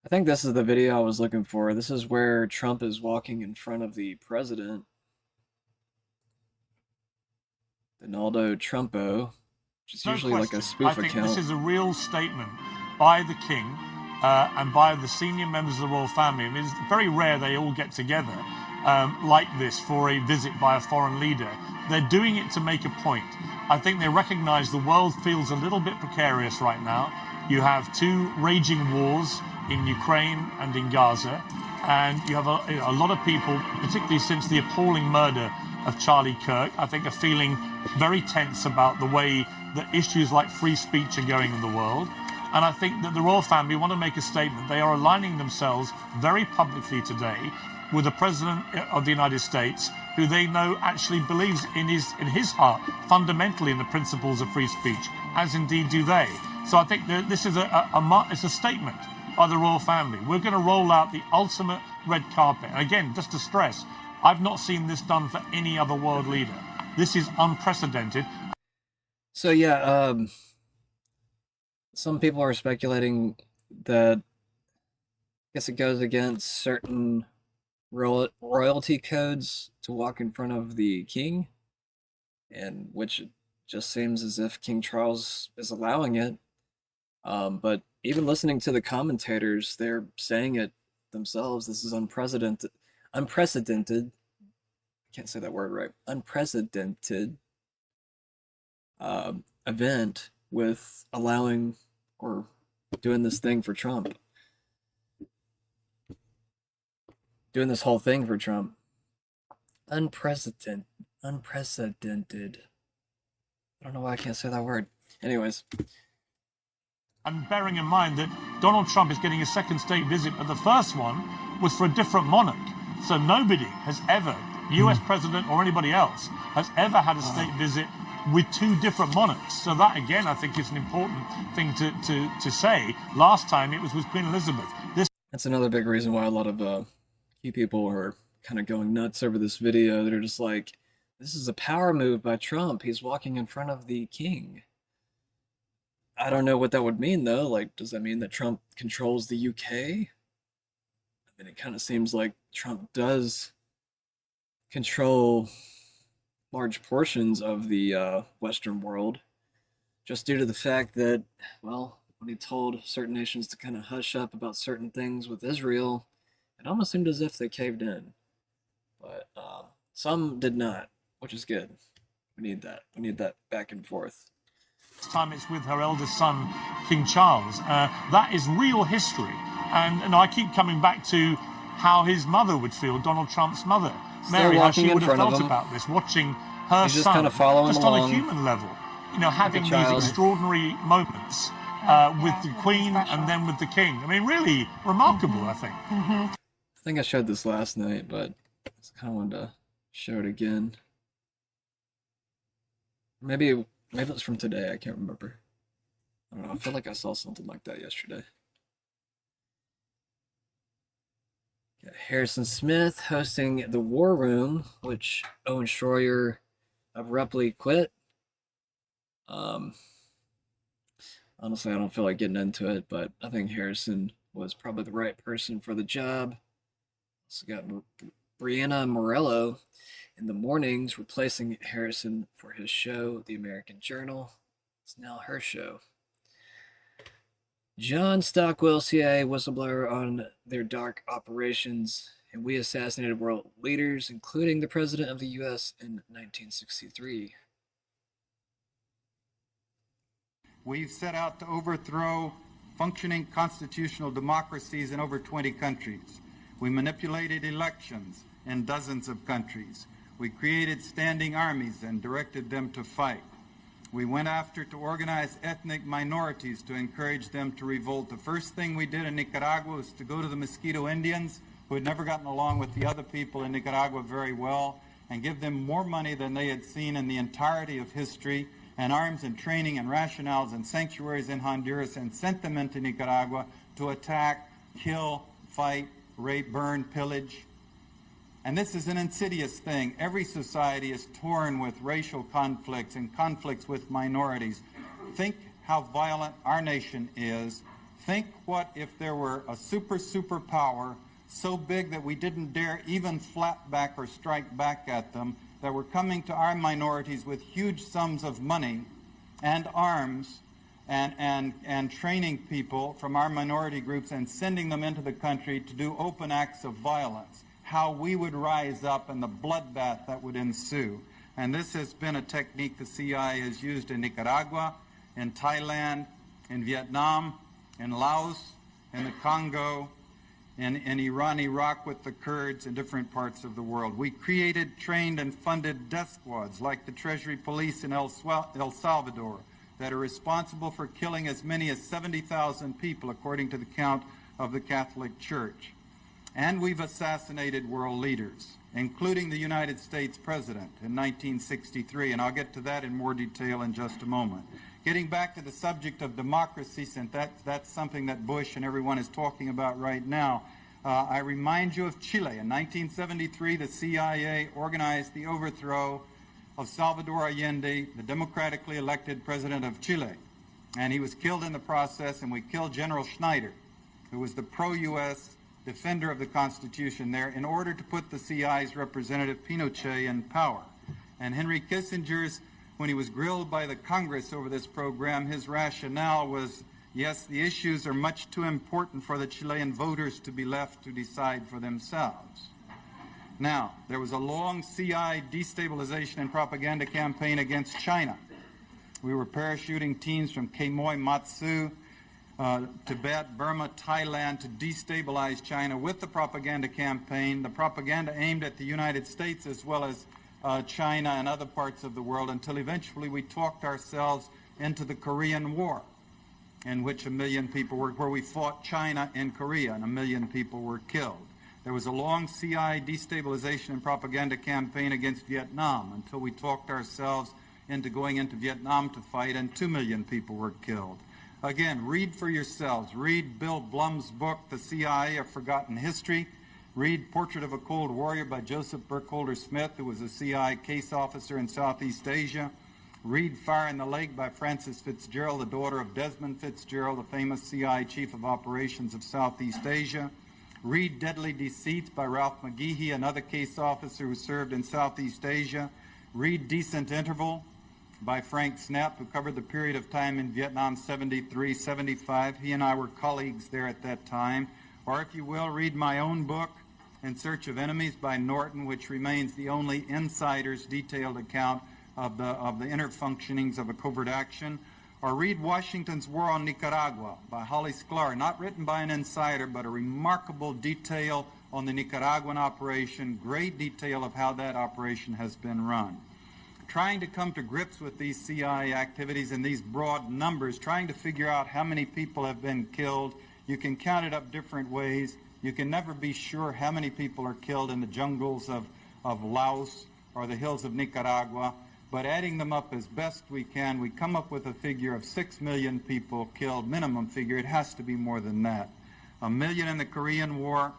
I think this is the video I was looking for. This is where Trump is walking in front of the president, Donaldo Trumpo, which is usually like a spoof I think account. this is a real statement by the king and by the senior members of the royal family. I mean, it's very rare they all get together like this for a visit by a foreign leader. They're doing it to make a point. I think they recognize the world feels a little bit precarious right now. You have two raging wars in Ukraine and in Gaza, and you have a lot of people, particularly since the appalling murder of Charlie Kirk, I think are feeling very tense about the way that issues like free speech are going in the world. And I think that the royal family want to make a statement. They are aligning themselves very publicly today with the President of the United States, who they know actually believes in his heart fundamentally in the principles of free speech, as indeed do they. So I think that this is it's a statement by the royal family. We're going to roll out the ultimate red carpet. And again, just to stress, I've not seen this done for any other world leader. This is unprecedented. So yeah, some people are speculating that I guess it goes against certain royalty codes to walk in front of the king, and which it just seems as if King Charles is allowing it. But even listening to the commentators, they're saying it themselves. This is unprecedented. I can't say that word right. Unprecedented event with allowing or doing this thing for Trump. Doing this whole thing for Trump. Unprecedented. I don't know why I can't say that word. Anyways. And bearing in mind that Donald Trump is getting a second state visit, but the first one was for a different monarch. So nobody has ever, US president or anybody else, has ever had a state visit with two different monarchs. So that, again, I think is an important thing to say. Last time it was with Queen Elizabeth. That's another big reason why a lot of key people are kind of going nuts over this video. They're just like, this is a power move by Trump. He's walking in front of the king. I don't know what that would mean, though. Like, does that mean that Trump controls the UK? I mean, it kind of seems like Trump does control large portions of the Western world, just due to the fact that, well, when he told certain nations to kind of hush up about certain things with Israel, it almost seemed as if they caved in. But some did not, which is good. We need that. We need that back and forth. This time it's with her eldest son, King Charles. That is real history. And I keep coming back to how his mother would feel, Donald Trump's mother, Mary, how she would have felt about this, watching her He's son, just kind of following just along, on a human level, you know, having like these extraordinary moments with the Queen and then with the King. I mean, really remarkable, I think. I think I showed this last night, but I just kind of wanted to show it again. Maybe it's from today. I can't remember. I don't know. I feel like I saw something like that yesterday. Got Harrison Smith hosting the War Room, which Owen Schroyer abruptly quit. Honestly, I don't feel like getting into it, but I think Harrison was probably the right person for the job. Also got Brianna Morello in the mornings, replacing Harrison for his show, The American Journal. It's now her show. John Stockwell, CIA whistleblower on their dark operations, and we assassinated world leaders, including the President of the U.S. in 1963. We've set out to overthrow functioning constitutional democracies in over 20 countries. We manipulated elections in dozens of countries. We created standing armies and directed them to fight. We went after to organize ethnic minorities to encourage them to revolt. The first thing we did in Nicaragua was to go to the Mosquito Indians, who had never gotten along with the other people in Nicaragua very well, and give them more money than they had seen in the entirety of history, and arms and training and rationales and sanctuaries in Honduras, and sent them into Nicaragua to attack, kill, fight, rape, burn, pillage. And this is an insidious thing. Every society is torn with racial conflicts and conflicts with minorities. Think how violent our nation is. Think what if there were a superpower so big that we didn't dare even flap back or strike back at them, that were coming to our minorities with huge sums of money and arms and training people from our minority groups and sending them into the country to do open acts of violence. How we would rise up and the bloodbath that would ensue. And this has been a technique the CIA has used in Nicaragua, in Thailand, in Vietnam, in Laos, in the Congo, in Iran, Iraq with the Kurds, in different parts of the world. We created, trained, and funded death squads like the Treasury Police in El Salvador that are responsible for killing as many as 70,000 people, according to the count of the Catholic Church. And we've assassinated world leaders, including the United States President in 1963, and I'll get to that in more detail in just a moment. Getting back to the subject of democracy, since that's something that Bush and everyone is talking about right now, I remind you of Chile. In 1973, the CIA organized the overthrow of Salvador Allende, the democratically elected president of Chile, and he was killed in the process, and we killed General Schneider, who was the pro-U.S. defender of the Constitution there, in order to put the CIA's representative Pinochet in power. And Henry Kissinger's, when he was grilled by the Congress over this program, his rationale was, yes, the issues are much too important for the Chilean voters to be left to decide for themselves. Now, there was a long CIA destabilization and propaganda campaign against China. We were parachuting teams from Quemoy, Matsu, Tibet, Burma, Thailand to destabilize China with the propaganda campaign, the propaganda aimed at the United States as well as China and other parts of the world, until eventually we talked ourselves into the Korean War, in which 1 million people were, where we fought China in Korea and 1 million people were killed. There was a long CIA destabilization and propaganda campaign against Vietnam until we talked ourselves into going into Vietnam to fight, and 2 million people were killed. Again, read for yourselves. Read Bill Blum's book, The CIA, A Forgotten History. Read Portrait of a Cold Warrior by Joseph Burkholder Smith, who was a CIA case officer in Southeast Asia. Read Fire in the Lake by Frances Fitzgerald, the daughter of Desmond Fitzgerald, the famous CIA Chief of Operations of Southeast Asia. Read Deadly Deceits by Ralph McGehee, another case officer who served in Southeast Asia. Read Decent Interval by Frank Snapp, who covered the period of time in Vietnam, 73, 75. He and I were colleagues there at that time. Or if you will, read my own book, In Search of Enemies by Norton, which remains the only insider's detailed account of the inner functionings of a covert action. Or read Washington's War on Nicaragua by Holly Sklar, not written by an insider, but a remarkable detail on the Nicaraguan operation, great detail of how that operation has been run. Trying to come to grips with these CIA activities in these broad numbers, trying to figure out how many people have been killed. You can count it up different ways. You can never be sure how many people are killed in the jungles of Laos or the hills of Nicaragua, but adding them up as best we can, we come up with a figure of 6 million people killed, minimum figure. It has to be more than that. 1 million in the Korean War,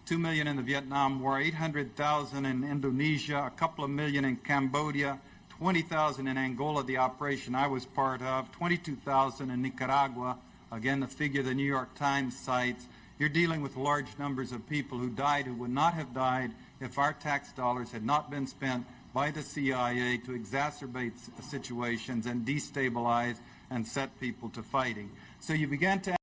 2 million in the Vietnam War, 800,000 in Indonesia, a couple of million in Cambodia, 20,000 in Angola, the operation I was part of, 22,000 in Nicaragua, again the figure the New York Times cites. You're dealing with large numbers of people who died who would not have died if our tax dollars had not been spent by the CIA to exacerbate situations and destabilize and set people to fighting. So you began to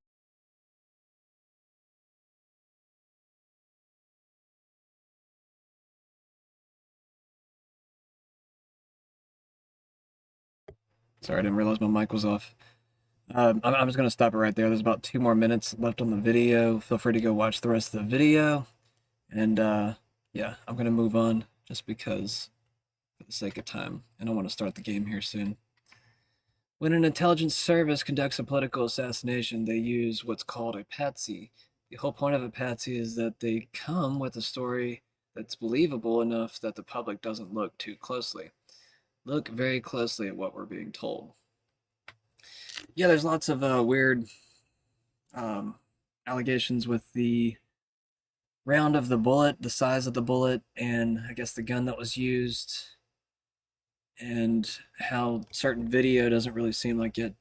Sorry, I didn't realize my mic was off. I'm just going to stop it right there. There's about 2 more minutes left on the video. Feel free to go watch the rest of the video. And yeah, I'm going to move on just because, for the sake of time, and I want to start the game here soon. When an intelligence service conducts a political assassination, they use what's called a patsy. The whole point of a patsy is that they come with a story that's believable enough that the public doesn't look too closely. Look very closely at what we're being told. Yeah, there's lots of weird allegations with the round of the bullet, the size of the bullet, and I guess the gun that was used, and how certain video doesn't really seem like it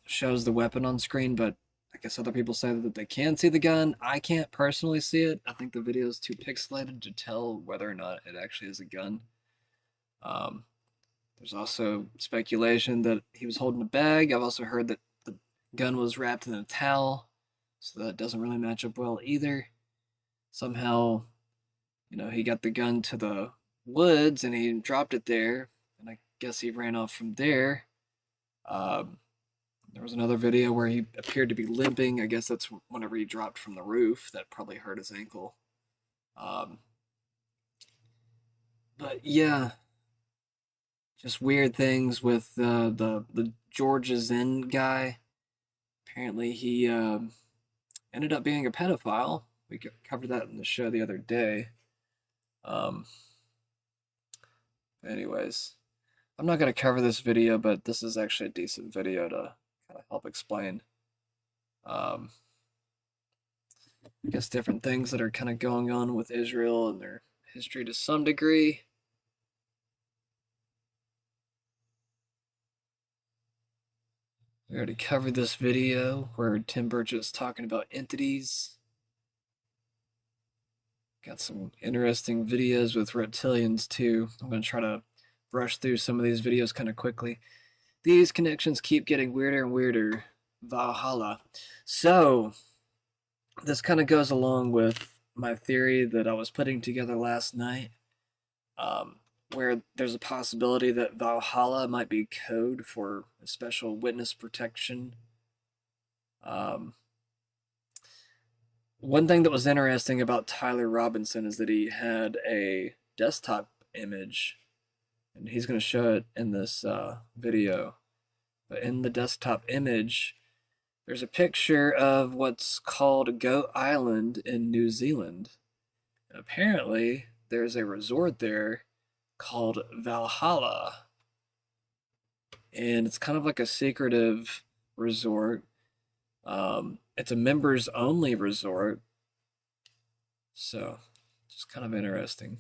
shows the weapon on screen, but I guess other people say that they can see the gun. I can't personally see it. I think the video is too pixelated to tell whether or not it actually is a gun. There's also speculation that he was holding a bag. I've also heard that the gun was wrapped in a towel, so that doesn't really match up well either. Somehow, you know, he got the gun to the woods and he dropped it there, and I guess he ran off from there. There was another video where he appeared to be limping. I guess that's whenever he dropped from the roof. That probably hurt his ankle. But yeah, just weird things with the Georgia Zen guy. Apparently he ended up being a pedophile. We covered that in the show the other day. Anyways, I'm not going to cover this video, but this is actually a decent video to kind of help explain, I guess, different things that are kind of going on with Israel and their history to some degree. We already covered this video where Tim Burchett is talking about entities. Got some interesting videos with reptilians too. I'm going to try to brush through some of these videos kind of quickly. These connections keep getting weirder and weirder. Valhalla. So, this kind of goes along with my theory that I was putting together last night, where there's a possibility that Valhalla might be code for a special witness protection. One thing that was interesting about Tyler Robinson is that he had a desktop image, and he's going to show it in this video. But in the desktop image, there's a picture of what's called Goat Island in New Zealand. And apparently, there's a resort there called Valhalla. And it's kind of like a secretive resort. It's a members-only resort. So, just kind of interesting.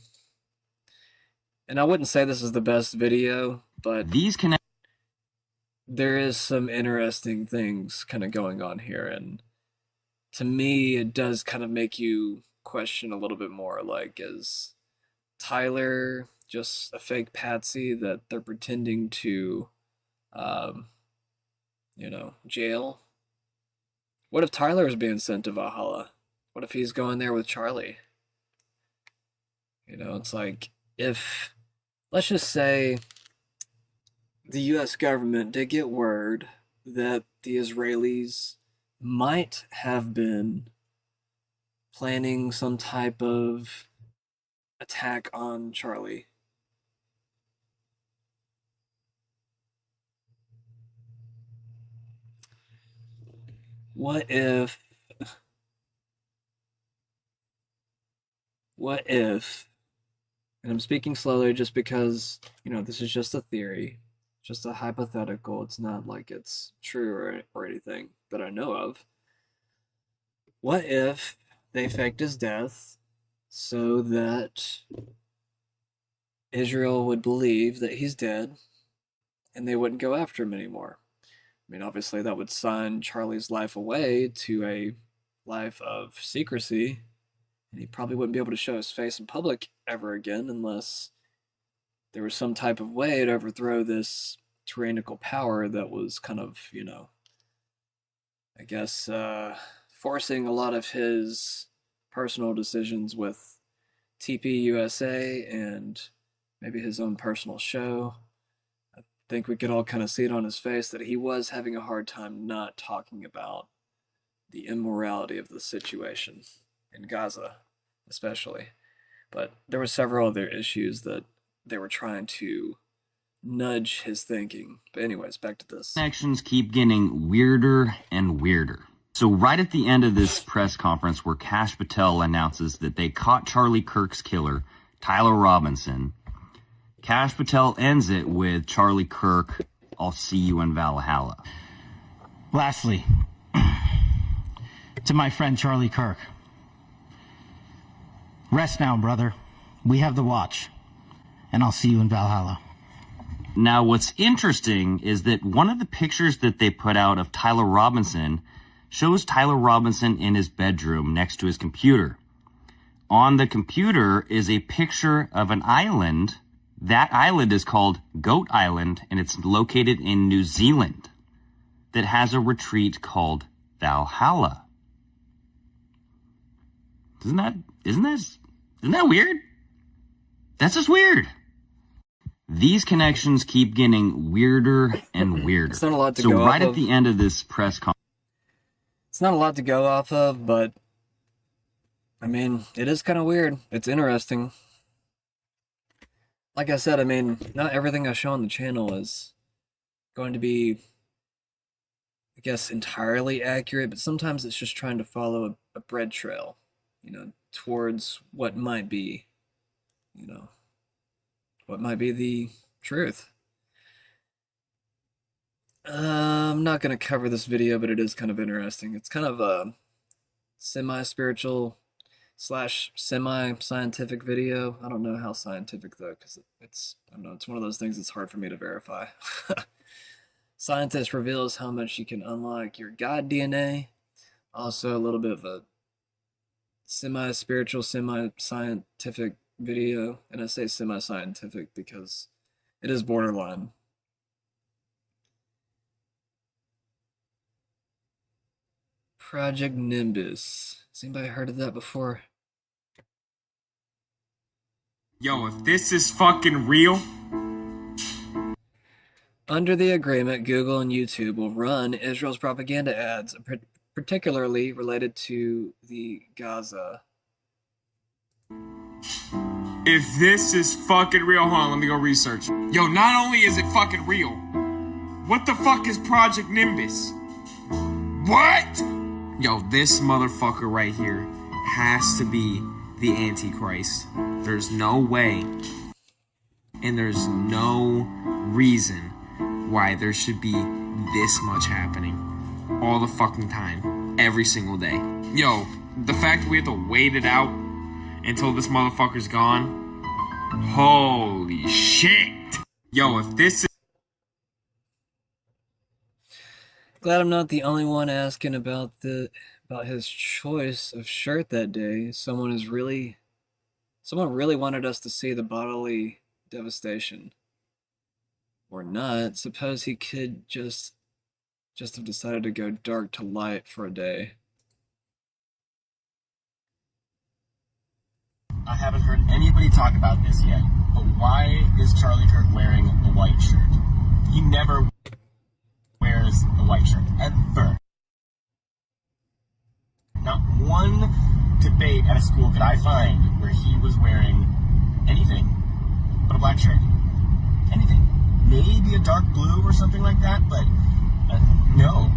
And I wouldn't say this is the best video, but there is some interesting things kind of going on here. And to me, it does kind of make you question a little bit more, like, is Tyler just a fake patsy that they're pretending to, you know, jail? What if Tyler is being sent to Valhalla? What if he's going there with Charlie? You know, it's like, if, let's just say, the US government did get word that the Israelis might have been planning some type of attack on Charlie. What if, and I'm speaking slowly just because, you know, this is just a theory, just a hypothetical, it's not like it's true or anything that I know of. What if they faked his death so that Israel would believe that he's dead and they wouldn't go after him anymore? I mean, obviously that would sign Charlie's life away to a life of secrecy, and he probably wouldn't be able to show his face in public ever again unless there was some type of way to overthrow this tyrannical power that was kind of, you know, I guess, forcing a lot of his personal decisions with TP USA and maybe his own personal show. I think we could all kind of see it on his face that he was having a hard time not talking about the immorality of the situation in Gaza, especially. But there were several other issues that they were trying to nudge his thinking. But anyways, back to this. Connections keep getting weirder and weirder. So right at the end of this press conference where Kash Patel announces that they caught Charlie Kirk's killer, Tyler Robinson, Kash Patel ends it with Charlie Kirk, "I'll see you in Valhalla." Lastly, to my friend Charlie Kirk, rest now, brother. We have the watch, and I'll see you in Valhalla. Now, what's interesting is that one of the pictures that they put out of Tyler Robinson shows Tyler Robinson in his bedroom next to his computer. On the computer is a picture of an island. That island is called Goat Island, and it's located in New Zealand, that has a retreat called Valhalla. Isn't that weird? That's just weird. These connections keep getting weirder and weirder. It's not a lot to so go right off at of. the end of this press conference, It's not a lot to go off of, but I mean, it is kind of weird. It's interesting. Like I said, I mean, not everything I show on the channel is going to be, I guess, entirely accurate, but sometimes it's just trying to follow a bread trail, towards what might be, what might be the truth. I'm not going to cover this video, but it is kind of interesting. It's kind of a semi-spiritual / semi-scientific video. I don't know how scientific though, because I don't know, it's one of those things that's hard for me to verify. Scientist reveals how much you can unlock your God DNA. Also a little bit of a semi-spiritual, semi-scientific video. And I say semi-scientific because it is borderline. Project Nimbus. Has anybody heard of that before? Yo, if this is fucking real. Under the agreement, Google and YouTube will run Israel's propaganda ads, particularly related to the Gaza. If this is fucking real, hold on, let me go research. Yo, not only is it fucking real, what the fuck is Project Nimbus? What? Yo, this motherfucker right here has to be the Antichrist. There's no way, and there's no reason why there should be this much happening all the fucking time, every single day. Yo, the fact that we have to wait it out until this motherfucker's gone, holy shit. Yo, if this is... Glad I'm not the only one asking about his choice of shirt that day. Someone really wanted us to see the bodily devastation. Or not. Suppose he could just have decided to go dark to light for a day. I haven't heard anybody talk about this yet, but why is Charlie Kirk wearing a white shirt? He never wears a white shirt, ever. Not one debate at a school could I find where he was wearing anything but a black shirt. Anything. Maybe a dark blue or something like that, but no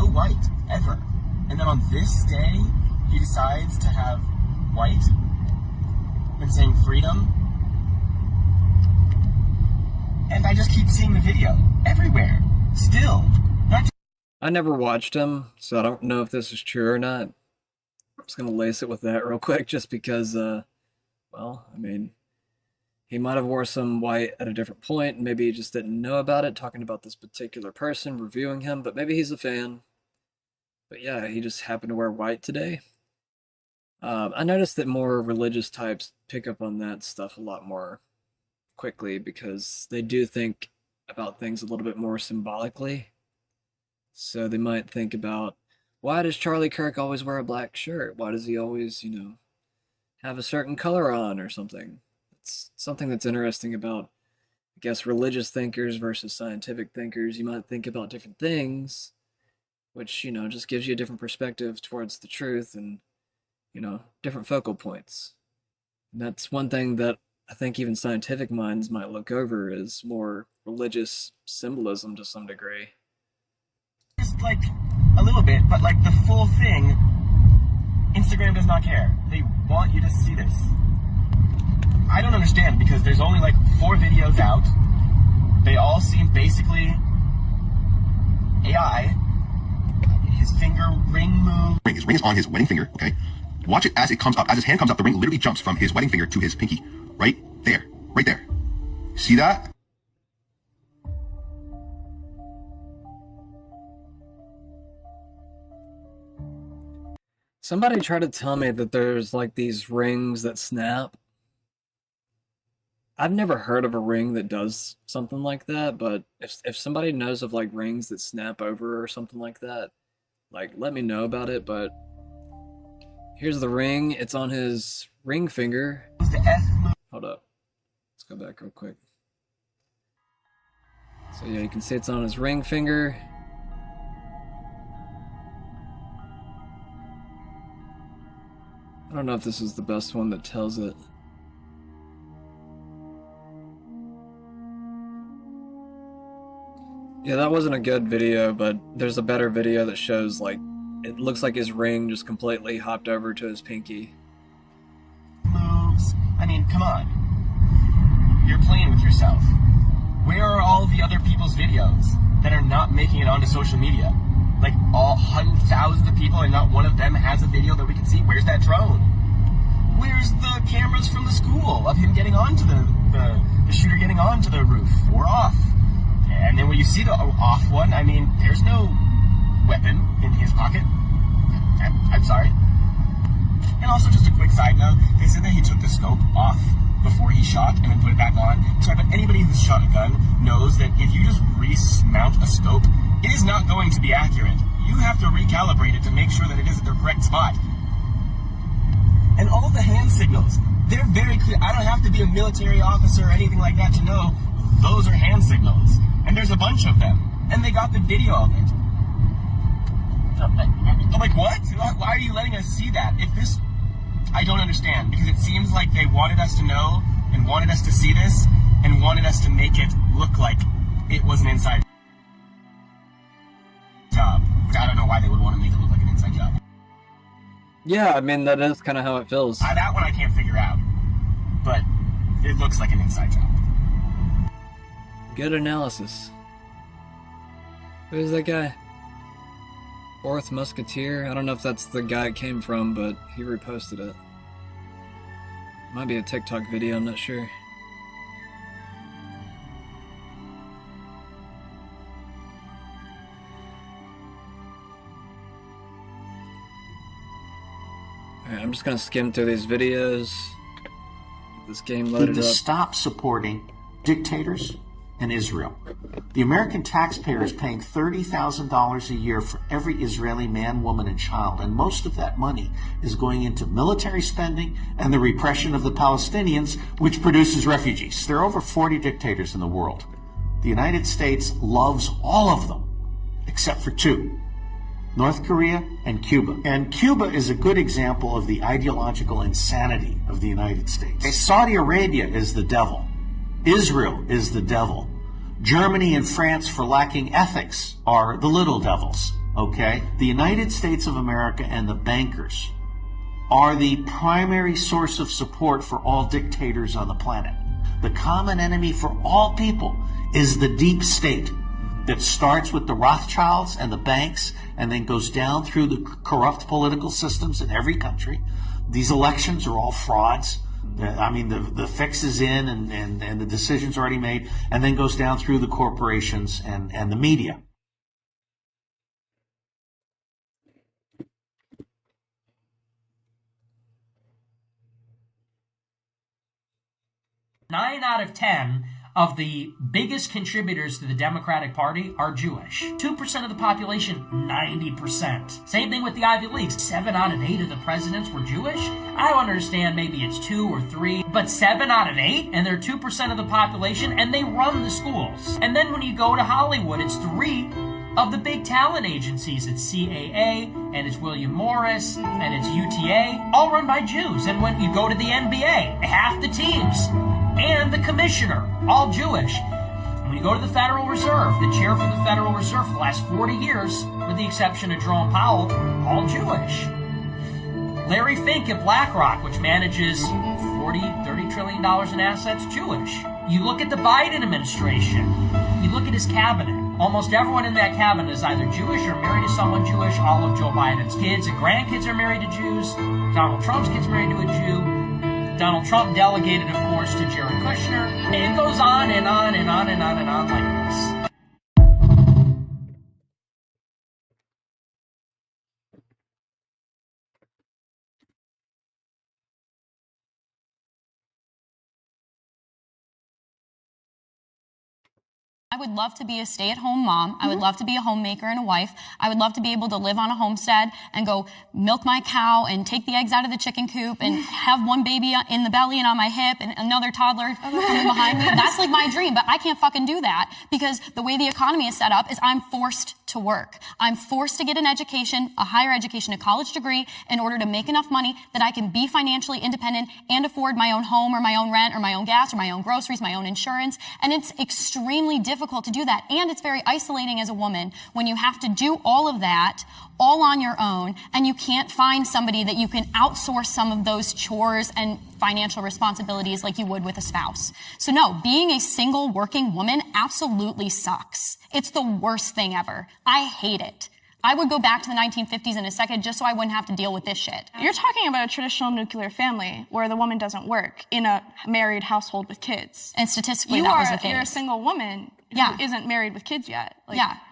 white, ever. And then on this day, he decides to have white and saying freedom. And I just keep seeing the video everywhere, still. I never watched him, so I don't know if this is true or not. I'm just gonna lace it with that real quick, just because, well, I mean, he might have wore some white at a different point, and maybe he just didn't know about it, talking about this particular person, reviewing him, but maybe he's a fan. But yeah, he just happened to wear white today. I noticed that more religious types pick up on that stuff a lot more quickly because they do think about things a little bit more symbolically. So they might think about, why does Charlie Kirk always wear a black shirt? Why does he always, have a certain color on or something? it's something that's interesting about, I guess, religious thinkers versus scientific thinkers. You might think about different things, which, just gives you a different perspective towards the truth and, different focal points. And that's one thing that I think even scientific minds might look over is more religious symbolism to some degree. Just like a little bit, but like the full thing, Instagram does not care. They want you to see this. I don't understand because there's only like 4 videos out. They all seem basically AI. His finger ring move. His ring is on his wedding finger, okay? Watch it as it comes up. As his hand comes up, the ring literally jumps from his wedding finger to his pinky. Right there. Right there. See that? Somebody tried to tell me that there's like these rings that snap. I've never heard of a ring that does something like that, but if somebody knows of like rings that snap over or something like that, like let me know about it. But here's the ring. It's on his ring finger. Hold up. Let's go back real quick. So yeah, you can see it's on his ring finger. I don't know if this is the best one that tells it. Yeah, that wasn't a good video, but there's a better video that shows, like, it looks like his ring just completely hopped over to his pinky. Moves. I mean, come on. You're playing with yourself. Where are all the other people's videos that are not making it onto social media? Like, all hundreds, thousands of people and not one of them has a video that we can see? Where's that drone? Where's the cameras from the school of him getting onto the shooter getting onto the roof or off? And then when you see the off one, I mean, there's no weapon in his pocket. I'm sorry. And also, just a quick side note, they said that he took the scope off before he shot and then put it back on. So I bet anybody who's shot a gun knows that if you just remount a scope, it is not going to be accurate. You have to recalibrate it to make sure that it is at the correct spot. And all the hand signals, they're very clear. I don't have to be a military officer or anything like that to know those are hand signals. And there's a bunch of them. And they got the video of it. I'm like, what? Why are you letting us see that? If this... I don't understand, because it seems like they wanted us to know and wanted us to see this and wanted us to make it look like it was an inside job. Which I don't know why they would want to make it look like an inside job. Yeah, I mean, that is kind of how it feels. That one I can't figure out. But it looks like an inside job. Good analysis. Who's that guy? Fourth Musketeer? I don't know if that's the guy it came from, but he reposted it. Might be a TikTok video, I'm not sure. Alright, I'm just gonna skim through these videos. Get this game loaded up. Stop supporting dictators in Israel. The American taxpayer is paying $30,000 a year for every Israeli man, woman, and child, and most of that money is going into military spending and the repression of the Palestinians, which produces refugees. There are over 40 dictators in the world. The United States loves all of them, except for 2. North Korea and Cuba. And Cuba is a good example of the ideological insanity of the United States. Saudi Arabia is the devil. Israel is the devil. Germany and France, for lacking ethics, are the little devils, okay? The United States of America and the bankers are the primary source of support for all dictators on the planet. The common enemy for all people is the deep state that starts with the Rothschilds and the banks and then goes down through the corrupt political systems in every country. These elections are all frauds. I mean, the fix is in and the decision's already made, and then goes down through the corporations and the media. Nine out of 10 of the biggest contributors to the Democratic Party are Jewish. 2% of the population, 90%. Same thing with the Ivy Leagues. 7 out of 8 of the presidents were Jewish. I don't understand, maybe it's 2 or 3, but 7 out of 8, and they're 2% of the population, and they run the schools. And then when you go to Hollywood, it's 3 of the big talent agencies. It's CAA, and it's William Morris, and it's UTA, all run by Jews. And when you go to the NBA, half the teams and the commissioner, all Jewish. When you go to the Federal Reserve, the chair for the Federal Reserve for the last 40 years, with the exception of Jerome Powell, all Jewish. Larry Fink at BlackRock, which manages $30 trillion in assets, Jewish. You look at the Biden administration, you look at his cabinet. Almost everyone in that cabinet is either Jewish or married to someone Jewish. All of Joe Biden's kids and grandkids are married to Jews. Donald Trump's kids are married to a Jew. Donald Trump delegated, of course, to Jared Kushner. And it goes on and on and on and on and on like this. I would love to be a stay-at-home mom. I would love to be a homemaker and a wife. I would love to be able to live on a homestead and go milk my cow and take the eggs out of the chicken coop and have one baby in the belly and on my hip and another toddler coming behind me. That's like my dream, but I can't fucking do that because the way the economy is set up is I'm forced to work. I'm forced to get an education, a higher education, a college degree in order to make enough money that I can be financially independent and afford my own home or my own rent or my own gas or my own groceries, my own insurance. And it's extremely difficult to do that. And it's very isolating as a woman when you have to do all of that all on your own and you can't find somebody that you can outsource some of those chores and financial responsibilities like you would with a spouse. So no, being a single working woman absolutely sucks. It's the worst thing ever. I hate it. I would go back to the 1950s in a second just so I wouldn't have to deal with this shit. You're talking about a traditional nuclear family where the woman doesn't work in a married household with kids. And statistically that was the case. You're a single woman who isn't married with kids yet.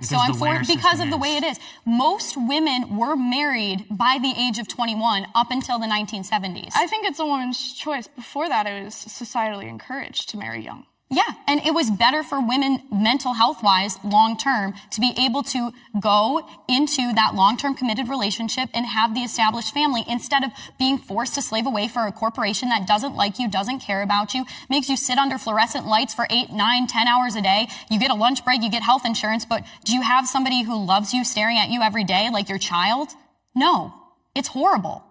So I'm for it because of the way it is. Most women were married by the age of 21 up until the 1970s. I think it's a woman's choice. Before that, it was societally encouraged to marry young. Yeah, and it was better for women mental health-wise, long-term, to be able to go into that long-term committed relationship and have the established family instead of being forced to slave away for a corporation that doesn't like you, doesn't care about you, makes you sit under fluorescent lights for 8, 9, 10 hours a day. You get a lunch break, you get health insurance, but do you have somebody who loves you staring at you every day like your child? No, it's horrible.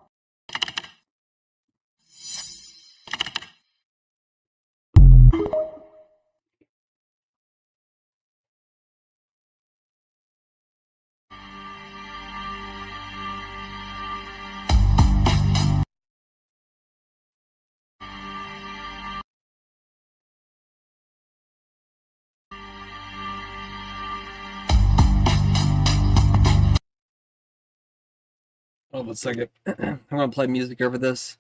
Hold on a second. I'm gonna play music over this,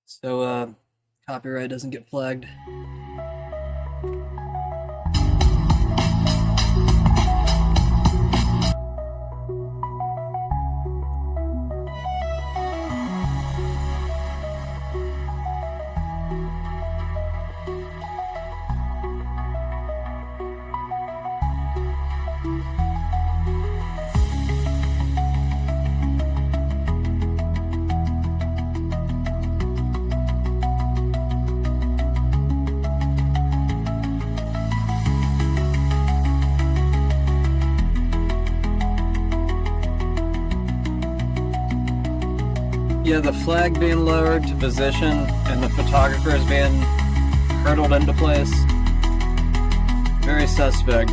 so copyright doesn't get flagged. Yeah, the flag being lowered to position and the photographers being hurtled into place. Very suspect.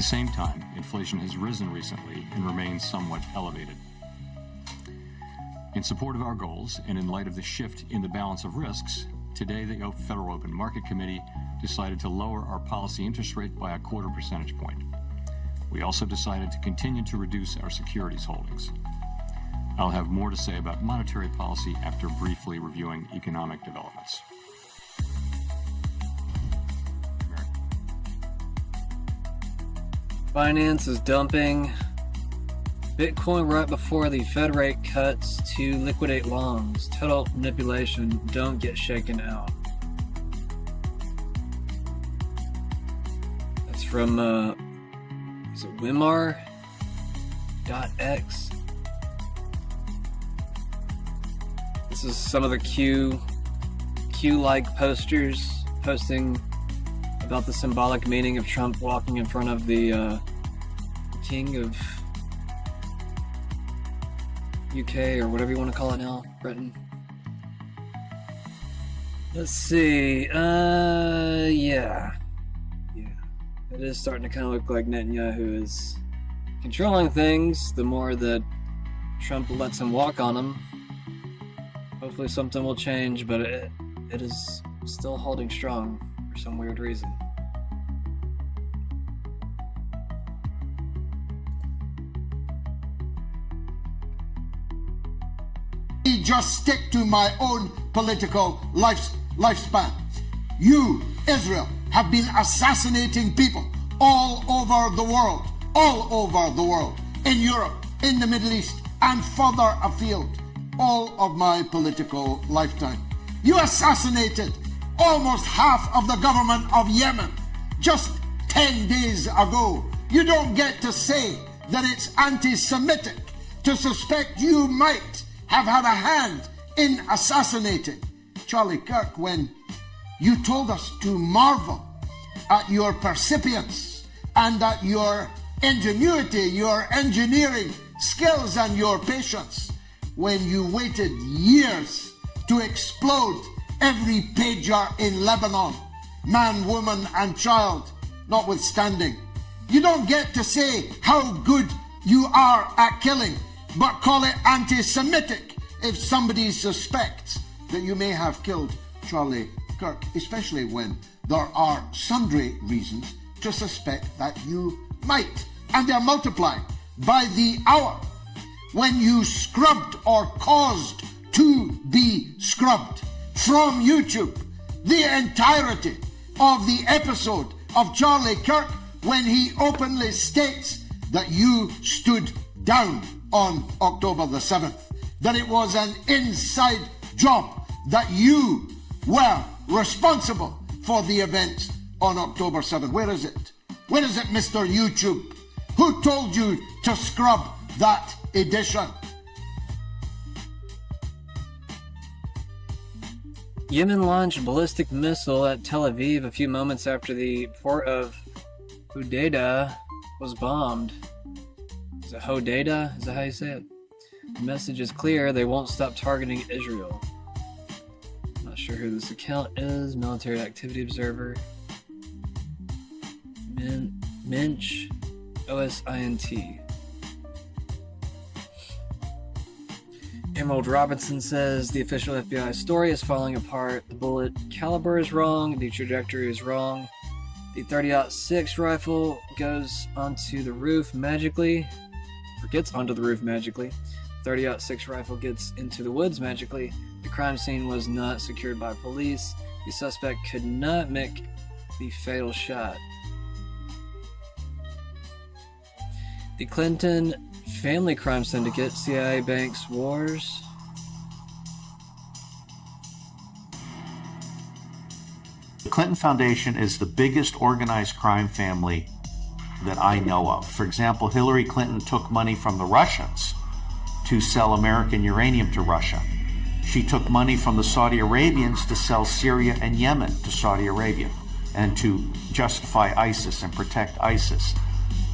the same time, inflation has risen recently and remains somewhat elevated. In support of our goals, and in light of the shift in the balance of risks, today the Federal Open Market Committee decided to lower our policy interest rate by 0.25 percentage point. We also decided to continue to reduce our securities holdings. I'll have more to say about monetary policy after briefly reviewing economic developments. Binance is dumping Bitcoin right before the Fed rate cuts to liquidate longs. Total manipulation. Don't get shaken out. That's from, is it Wimar.x? This is some of the Q-like posters posting about the symbolic meaning of Trump walking in front of the king of UK, or whatever you want to call it now, Britain. Let's see, yeah. It is starting to kind of look like Netanyahu is controlling things the more that Trump lets him walk on them. Hopefully something will change, but it is still holding strong for some weird reason. Just stick to my own political lifespan. You, Israel, have been assassinating people all over the world, in Europe, in the Middle East, and further afield, all of my political lifetime. You assassinated almost half of the government of Yemen just 10 days ago. You don't get to say that it's anti-Semitic to suspect you might have had a hand in assassinating Charlie Kirk when you told us to marvel at your percipience and at your ingenuity, your engineering skills, and your patience when you waited years to explode every pager in Lebanon, man, woman, and child notwithstanding. You don't get to say how good you are at killing, but call it anti-Semitic if somebody suspects that you may have killed Charlie Kirk, especially when there are sundry reasons to suspect that you might. And they're multiplying by the hour. When you scrubbed or caused to be scrubbed from YouTube the entirety of the episode of Charlie Kirk, when he openly states that you stood down on October the 7th, that it was an inside job, that you were responsible for the events on October 7th. Where is it? Where is it, Mr. YouTube? Who told you to scrub that edition? Yemen launched ballistic missile at Tel Aviv a few moments after the port of Hodeidah was bombed. Is it Hodeidah? Is that how you say it? The message is clear. They won't stop targeting Israel. Not sure who this account is. Military Activity Observer. Minch. OSINT. Emerald Robinson says the official FBI story is falling apart. The bullet caliber is wrong. The trajectory is wrong. The 30-06 rifle goes onto the roof magically, or gets onto the roof magically. 30-06 rifle gets into the woods magically. The crime scene was not secured by police. The suspect could not make the fatal shot. The Clinton Family Crime Syndicate, CIA banks wars. The Clinton Foundation is the biggest organized crime family that I know of. For example, Hillary Clinton took money from the Russians to sell American uranium to Russia. She took money from the Saudi Arabians to sell Syria and Yemen to Saudi Arabia and to justify ISIS and protect ISIS.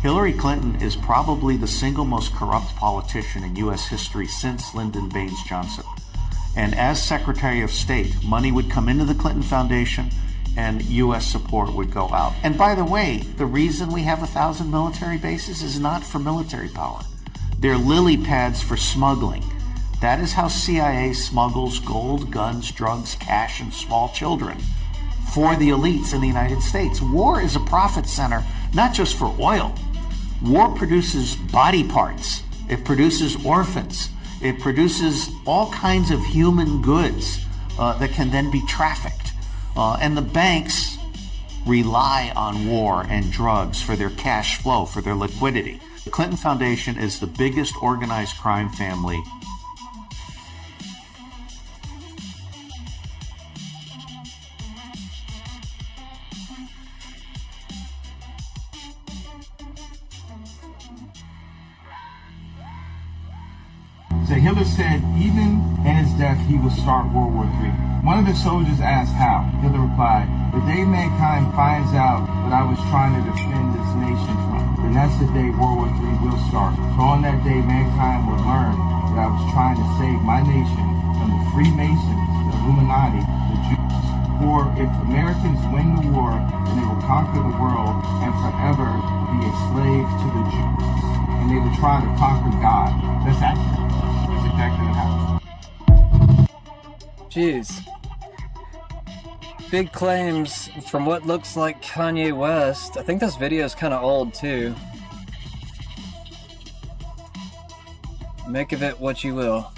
Hillary Clinton is probably the single most corrupt politician in U.S. history since Lyndon Baines Johnson. And as Secretary of State, money would come into the Clinton Foundation and U.S. support would go out. And by the way, the reason we have 1,000 military bases is not for military power. They're lily pads for smuggling. That is how CIA smuggles gold, guns, drugs, cash, and small children for the elites in the United States. War is a profit center, not just for oil. War produces body parts. It produces orphans. It produces all kinds of human goods that can then be trafficked. And the banks rely on war and drugs for their cash flow, for their liquidity. The Clinton Foundation is the biggest organized crime family. So Hitler said even in his death he would start World War III. One of the soldiers asked how. Hitler replied, "The day mankind finds out what I was trying to defend this nation from, then that's the day World War III will start. So on that day mankind will learn that I was trying to save my nation from the Freemasons, the Illuminati, the Jews. For if Americans win the war, then they will conquer the world and forever be a slave to the Jews. And they will try to conquer God." That's accurate. That's exactly what happened. Jeez. Big claims from what looks like Kanye West. I think this video is kind of old too. Make of it what you will.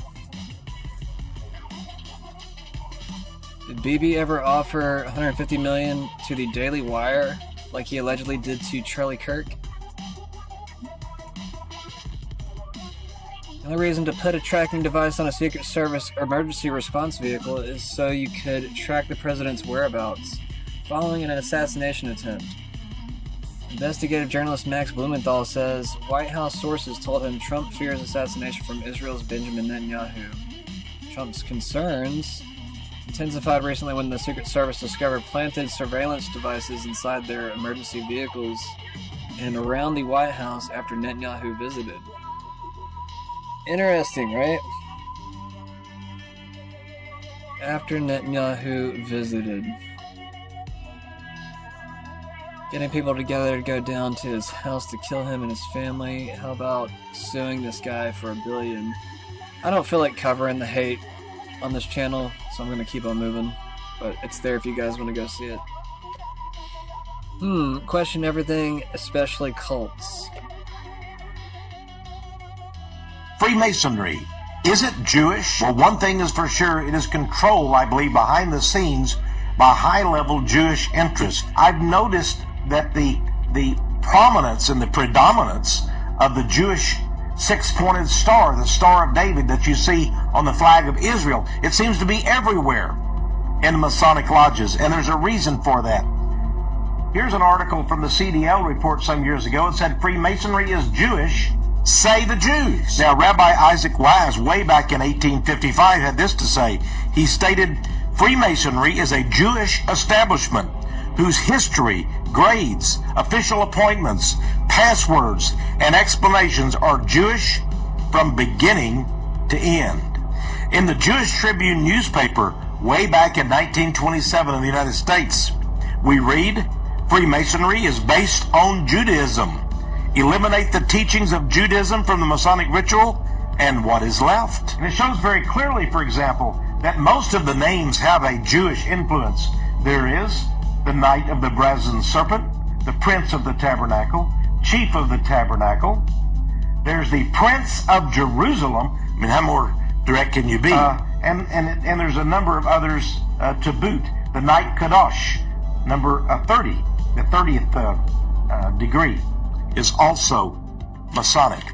Did Bibi ever offer $150 million to the Daily Wire like he allegedly did to Charlie Kirk? The only reason to put a tracking device on a Secret Service emergency response vehicle is so you could track the president's whereabouts following an assassination attempt. Investigative journalist Max Blumenthal says White House sources told him Trump fears assassination from Israel's Benjamin Netanyahu. Trump's concerns intensified recently when the Secret Service discovered planted surveillance devices inside their emergency vehicles and around the White House after Netanyahu visited. Interesting, right? After Netanyahu visited. Getting people together to go down to his house to kill him and his family. How about suing this guy for $1 billion? I don't feel like covering the hate on this channel, so I'm going to keep on moving. But it's there if you guys want to go see it. Question everything, especially cults. Freemasonry, is it Jewish? Well, one thing is for sure, it is controlled, I believe, behind the scenes by high-level Jewish interests. I've noticed that the prominence and the predominance of the Jewish six-pointed star, the Star of David that you see on the flag of Israel, it seems to be everywhere in the Masonic lodges, and there's a reason for that. Here's an article from the CDL report some years ago. It said Freemasonry is Jewish, say the Jews. Now, Rabbi Isaac Wise, way back in 1855, had this to say. He stated, Freemasonry is a Jewish establishment whose history, grades, official appointments, passwords, and explanations are Jewish from beginning to end. In the Jewish Tribune newspaper, way back in 1927 in the United States, we read, Freemasonry is based on Judaism. Eliminate the teachings of Judaism from the Masonic ritual, and what is left? And it shows very clearly, for example, that most of the names have a Jewish influence. There is the Knight of the Brazen Serpent, the Prince of the Tabernacle, Chief of the Tabernacle. There's the Prince of Jerusalem. I mean, how more direct can you be? And there's a number of others to boot. The Knight Kadosh, number 30, the 30th degree, is also Masonic.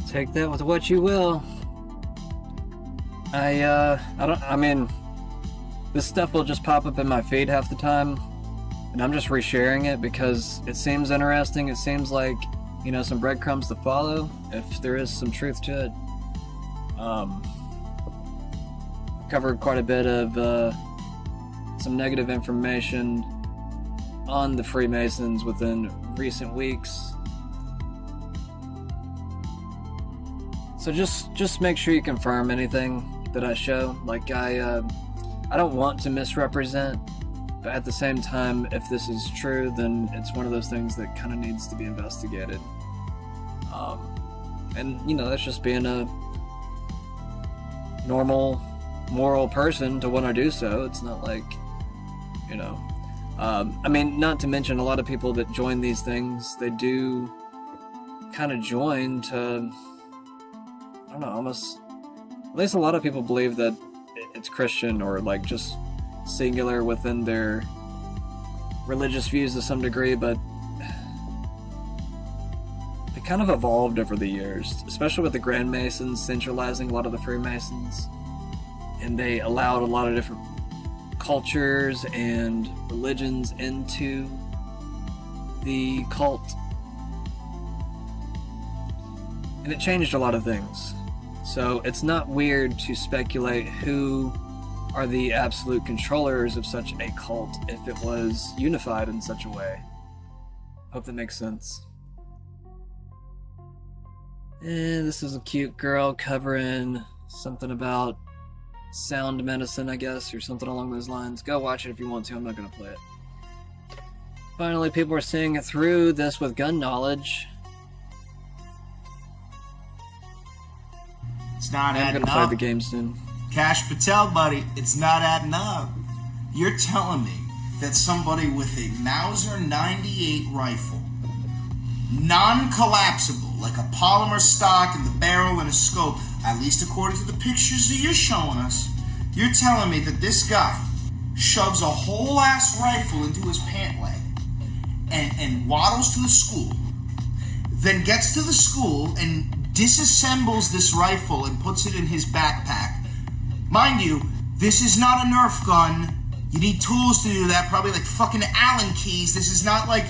Take that with what you will. I mean, this stuff will just pop up in my feed half the time, and I'm just resharing it because it seems interesting. It seems like, you know, some breadcrumbs to follow, if there is some truth to it. Covered quite a bit of some negative information on the Freemasons within recent weeks. So just make sure you confirm anything that I show. Like, I don't want to misrepresent, but at the same time, if this is true, then it's one of those things that kind of needs to be investigated. And, you know, that's just being a normal, moral person to want to do so. It's not like, you know... I mean, not to mention a lot of people that join these things, they do kind of join to, I don't know, almost, at least a lot of people believe that it's Christian or like just singular within their religious views to some degree, but it kind of evolved over the years, especially with the Grand Masons centralizing a lot of the Freemasons, and they allowed a lot of different cultures and religions into the cult, and it changed a lot of things. So it's not weird to speculate who are the absolute controllers of such a cult if it was unified in such a way. Hope that makes sense. And this is a cute girl covering something about sound medicine, I guess, or something along those lines. Go watch it if you want to. I'm not going to play it. Finally, people are seeing through this with gun knowledge. It's not I'm adding going to play up. the game soon. Cash Patel, buddy, it's not adding up. You're telling me that somebody with a Mauser 98 rifle, non-collapsible, like a polymer stock in the barrel and a scope, at least according to the pictures that you're showing us, you're telling me that this guy shoves a whole ass rifle into his pant leg and waddles to the school, then gets to the school and disassembles this rifle and puts it in his backpack. Mind you, this is not a Nerf gun. You need tools to do that, probably like fucking Allen keys. This is not like,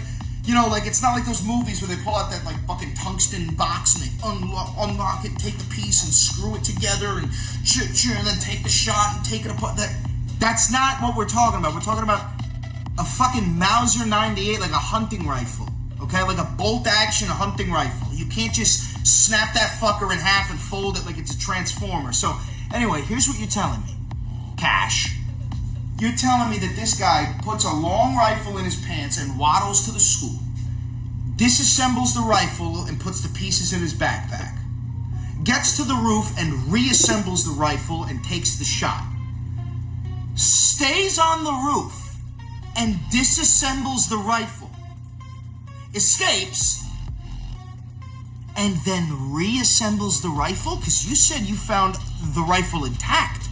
you know, like it's not like those movies where they pull out that like fucking tungsten box and they unlock it, take the piece and screw it together and and then take the shot and take it apart. That's not what we're talking about. We're talking about a fucking Mauser 98, like a hunting rifle, okay? Like a bolt-action hunting rifle. You can't just snap that fucker in half and fold it like it's a transformer. So, anyway, here's what you're telling me. Cash. You're telling me that this guy puts a long rifle in his pants and waddles to the school, disassembles the rifle and puts the pieces in his backpack, gets to the roof and reassembles the rifle and takes the shot, stays on the roof and disassembles the rifle, escapes, and then reassembles the rifle? Because you said you found the rifle intact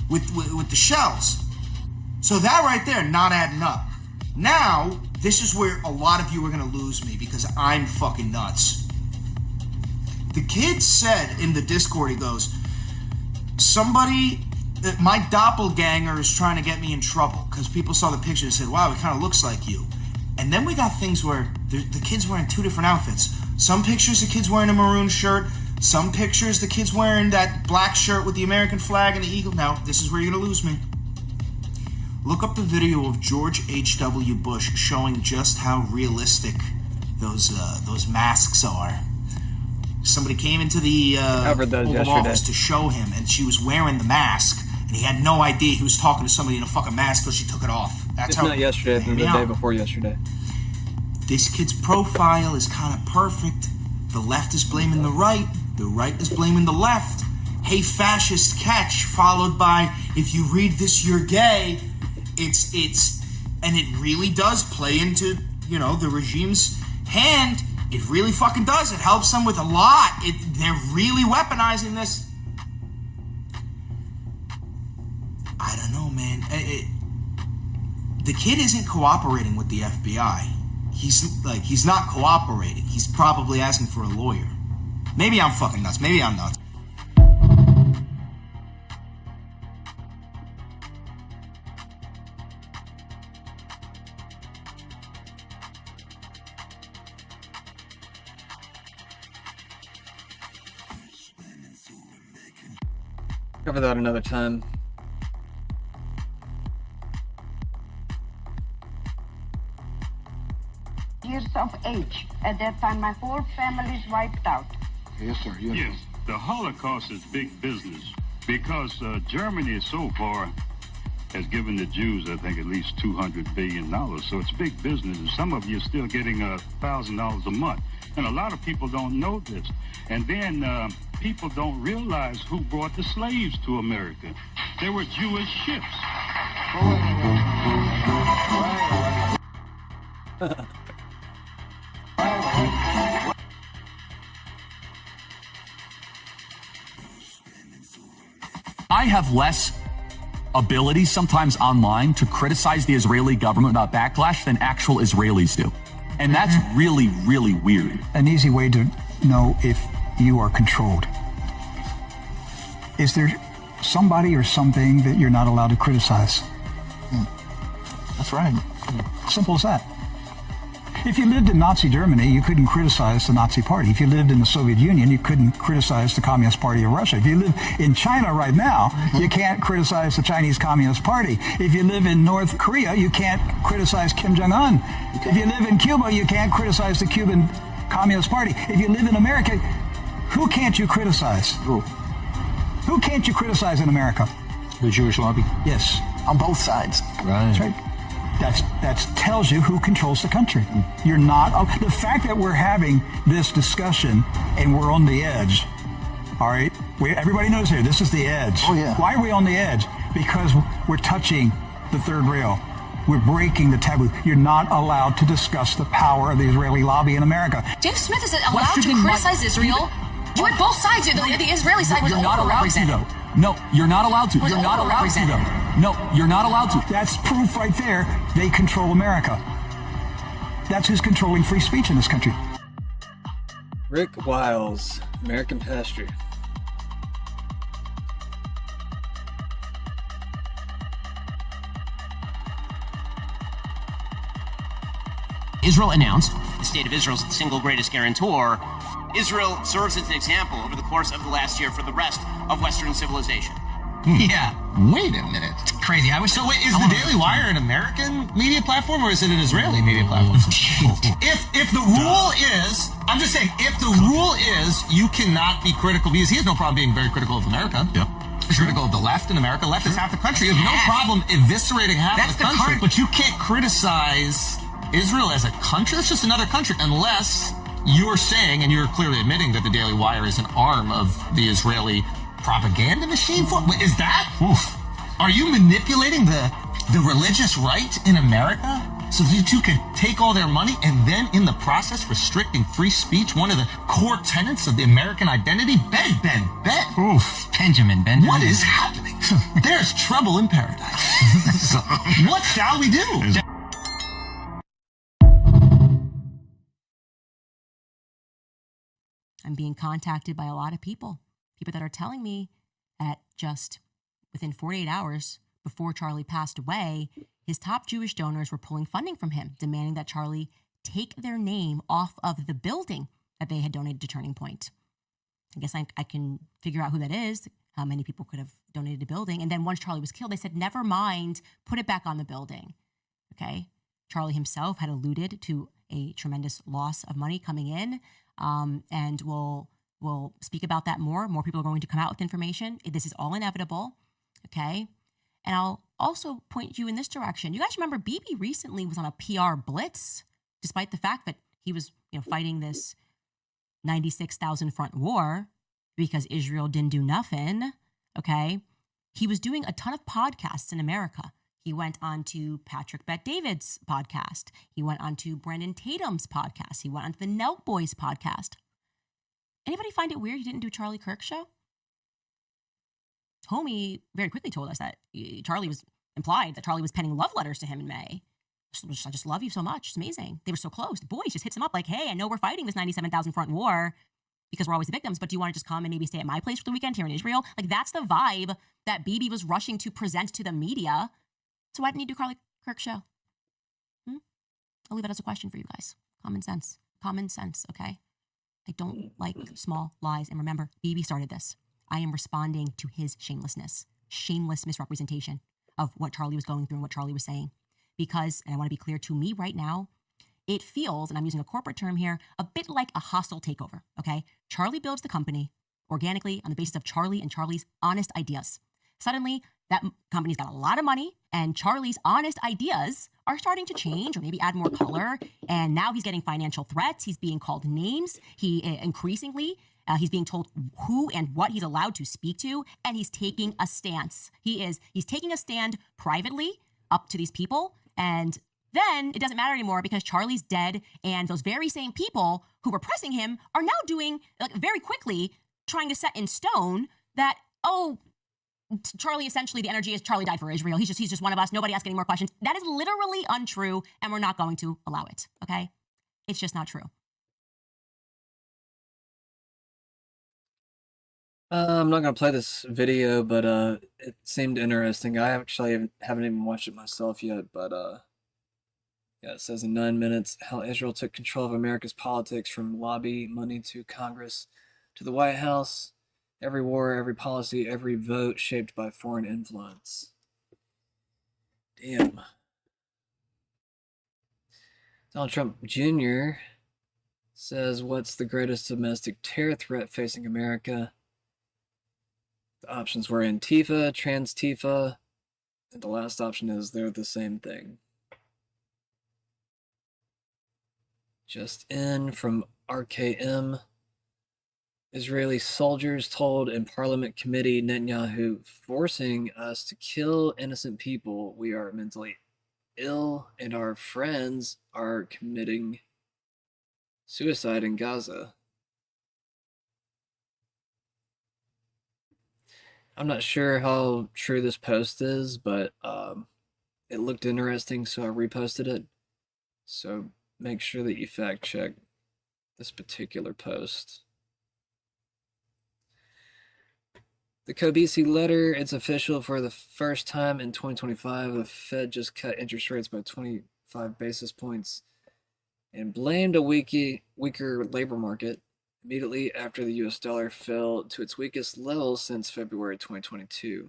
with the shells. So that right there, not adding up. Now, this is where a lot of you are going to lose me because I'm fucking nuts. The kid said in the Discord, he goes, my doppelganger is trying to get me in trouble because people saw the picture and said, wow, he kind of looks like you. And then we got things where the kid's wearing two different outfits. Some pictures the kid's wearing a maroon shirt. Some pictures the kid's wearing that black shirt with the American flag and the eagle. Now, this is where you're going to lose me. Look up the video of George H.W. Bush showing just how realistic those masks are. Somebody came into the Oval Office to show him, and she was wearing the mask, and he had no idea he was talking to somebody in a fucking mask until she took it off. That's It's not yesterday, but the day before yesterday. This kid's profile is kind of perfect. The left is blaming the right is blaming the left. Hey, fascist catch, followed by, if you read this, you're gay. And it really does play into, you know, the regime's hand. It really fucking does. It helps them with a lot. They're really weaponizing this. I don't know, man. The kid isn't cooperating with the FBI. He's not cooperating. He's probably asking for a lawyer. Maybe I'm fucking nuts. Maybe I'm nuts. Cover that another time. Years of age. At that time, my whole family is wiped out. Yes, sir. Yes, the Holocaust is big business. because Germany so far has given the Jews, I think, at least $200 billion. So it's big business, and some of you are still getting $1,000 a month. And a lot of people don't know this. And then people don't realize who brought the slaves to America. They were Jewish ships. I have less ability sometimes online to criticize the Israeli government without backlash than actual Israelis do. And that's really, really weird. An easy way to know if you are controlled. Is there somebody or something that you're not allowed to criticize? That's right. Simple as that. If you lived in Nazi Germany, you couldn't criticize the Nazi Party. If you lived in the Soviet Union, you couldn't criticize the Communist Party of Russia. If you live in China right now, you can't criticize the Chinese Communist Party. If you live in North Korea, you can't criticize Kim Jong-un. If you live in Cuba, you can't criticize the Cuban Communist Party. If you live in America, who can't you criticize? Who can't you criticize in America? The Jewish lobby. Yes, on both sides. Right. That's right. That tells you who controls the country. You're not. The fact that we're having this discussion and we're on the edge, all right? Everybody knows here, this is the edge. Oh, yeah. Why are we on the edge? Because we're touching the third rail. We're breaking the taboo. You're not allowed to discuss the power of the Israeli lobby in America. James Smith is allowed to criticize Israel? You had both sides. The Israeli side was overrepresented. No, you're not allowed to. You're not allowed to, though. No, you're not allowed to. That's proof right there. They control America. That's who's controlling free speech in this country. Rick Wiles, American Pastor. Israel announced the state of Israel's single greatest guarantor. Israel serves as an example over the course of the last year for the rest of Western civilization. Yeah. Wait a minute. It's crazy. Is the Daily Wire an American media platform or is it an Israeli media platform? if the rule is, I'm just saying, if the rule is you cannot be critical, because he has no problem being very critical of America. Yeah. He's critical of the left in America. Left is half the country. You have no problem eviscerating half the country. But you can't criticize Israel as a country. That's just another country unless you're saying, and you're clearly admitting, that the Daily Wire is an arm of the Israeli propaganda machine. Is that? Oof. Are you manipulating the religious right in America so that you can take all their money and then in the process restricting free speech, one of the core tenets of the American identity? Ben. Oof. Benjamin. What is happening? There's trouble in paradise. What shall we do? I'm being contacted by a lot of people that are telling me that just within 48 hours before Charlie passed away, his top Jewish donors were pulling funding from him, demanding that Charlie take their name off of the building that they had donated to Turning Point. I guess I can figure out who that is, how many people could have donated a building. And then once Charlie was killed, they said, never mind, put it back on the building. Okay. Charlie himself had alluded to a tremendous loss of money coming in, and we'll speak about that more. More people are going to come out with information. This is all inevitable, okay? And I'll also point you in this direction. You guys remember Bibi recently was on a PR blitz, despite the fact that he was, fighting this 96,000 front war because Israel didn't do nothing, okay? He was doing a ton of podcasts in America. He went on to Patrick Bet-David's podcast. He went on to Brandon Tatum's podcast. He went on to the Nelk Boys podcast. Anybody find it weird he didn't do Charlie Kirk's show? Homie very quickly told us that Charlie was penning love letters to him in May. I just love you so much. It's amazing. They were so close. The boys just hits him up like, hey, I know we're fighting this 97,000 front war because we're always the victims, but do you want to just come and maybe stay at my place for the weekend here in Israel? Like, that's the vibe that Bibi was rushing to present to the media. So why didn't you do Charlie Kirk's show? I'll leave it as a question for you guys. Common sense, okay? I don't like small lies. And remember, Bibi started this. I am responding to his shameless misrepresentation of what Charlie was going through and what Charlie was saying. Because, and I want to be clear, to me right now, it feels, and I'm using a corporate term here, a bit like a hostile takeover, okay? Charlie builds the company. organically on the basis of Charlie and Charlie's honest ideas. Suddenly, that company's got a lot of money, and Charlie's honest ideas are starting to change or maybe add more color. And now he's getting financial threats. He's being called names. He increasingly, he's being told who and what he's allowed to speak to, and he's taking a stance. He's taking a stand privately up to these people, and then it doesn't matter anymore because Charlie's dead, and those very same people who were pressing him are now doing, very quickly, trying to set in stone that, Charlie, essentially, the energy is Charlie died for Israel. He's just one of us. Nobody ask any more questions. That is literally untrue, and we're not going to allow it, okay? It's just not true. I'm not going to play this video, but it seemed interesting. I actually haven't even watched it myself yet, but yeah, it says in 9 minutes how Israel took control of America's politics from lobby money to Congress to the White House. Every war, every policy, every vote shaped by foreign influence. Damn. Donald Trump Jr. says, what's the greatest domestic terror threat facing America? The options were Antifa, Trans-Tifa, and the last option is they're the same thing. Just in from RKM. Israeli soldiers told in Parliament Committee Netanyahu, forcing us to kill innocent people. We are mentally ill, and our friends are committing suicide in Gaza. I'm not sure how true this post is, but it looked interesting, so I reposted it. So make sure that you fact check this particular post. The Kobisi letter, it's official for the first time in 2025. The Fed just cut interest rates by 25 basis points and blamed a weaker labor market immediately after the US dollar fell to its weakest level since February 2022.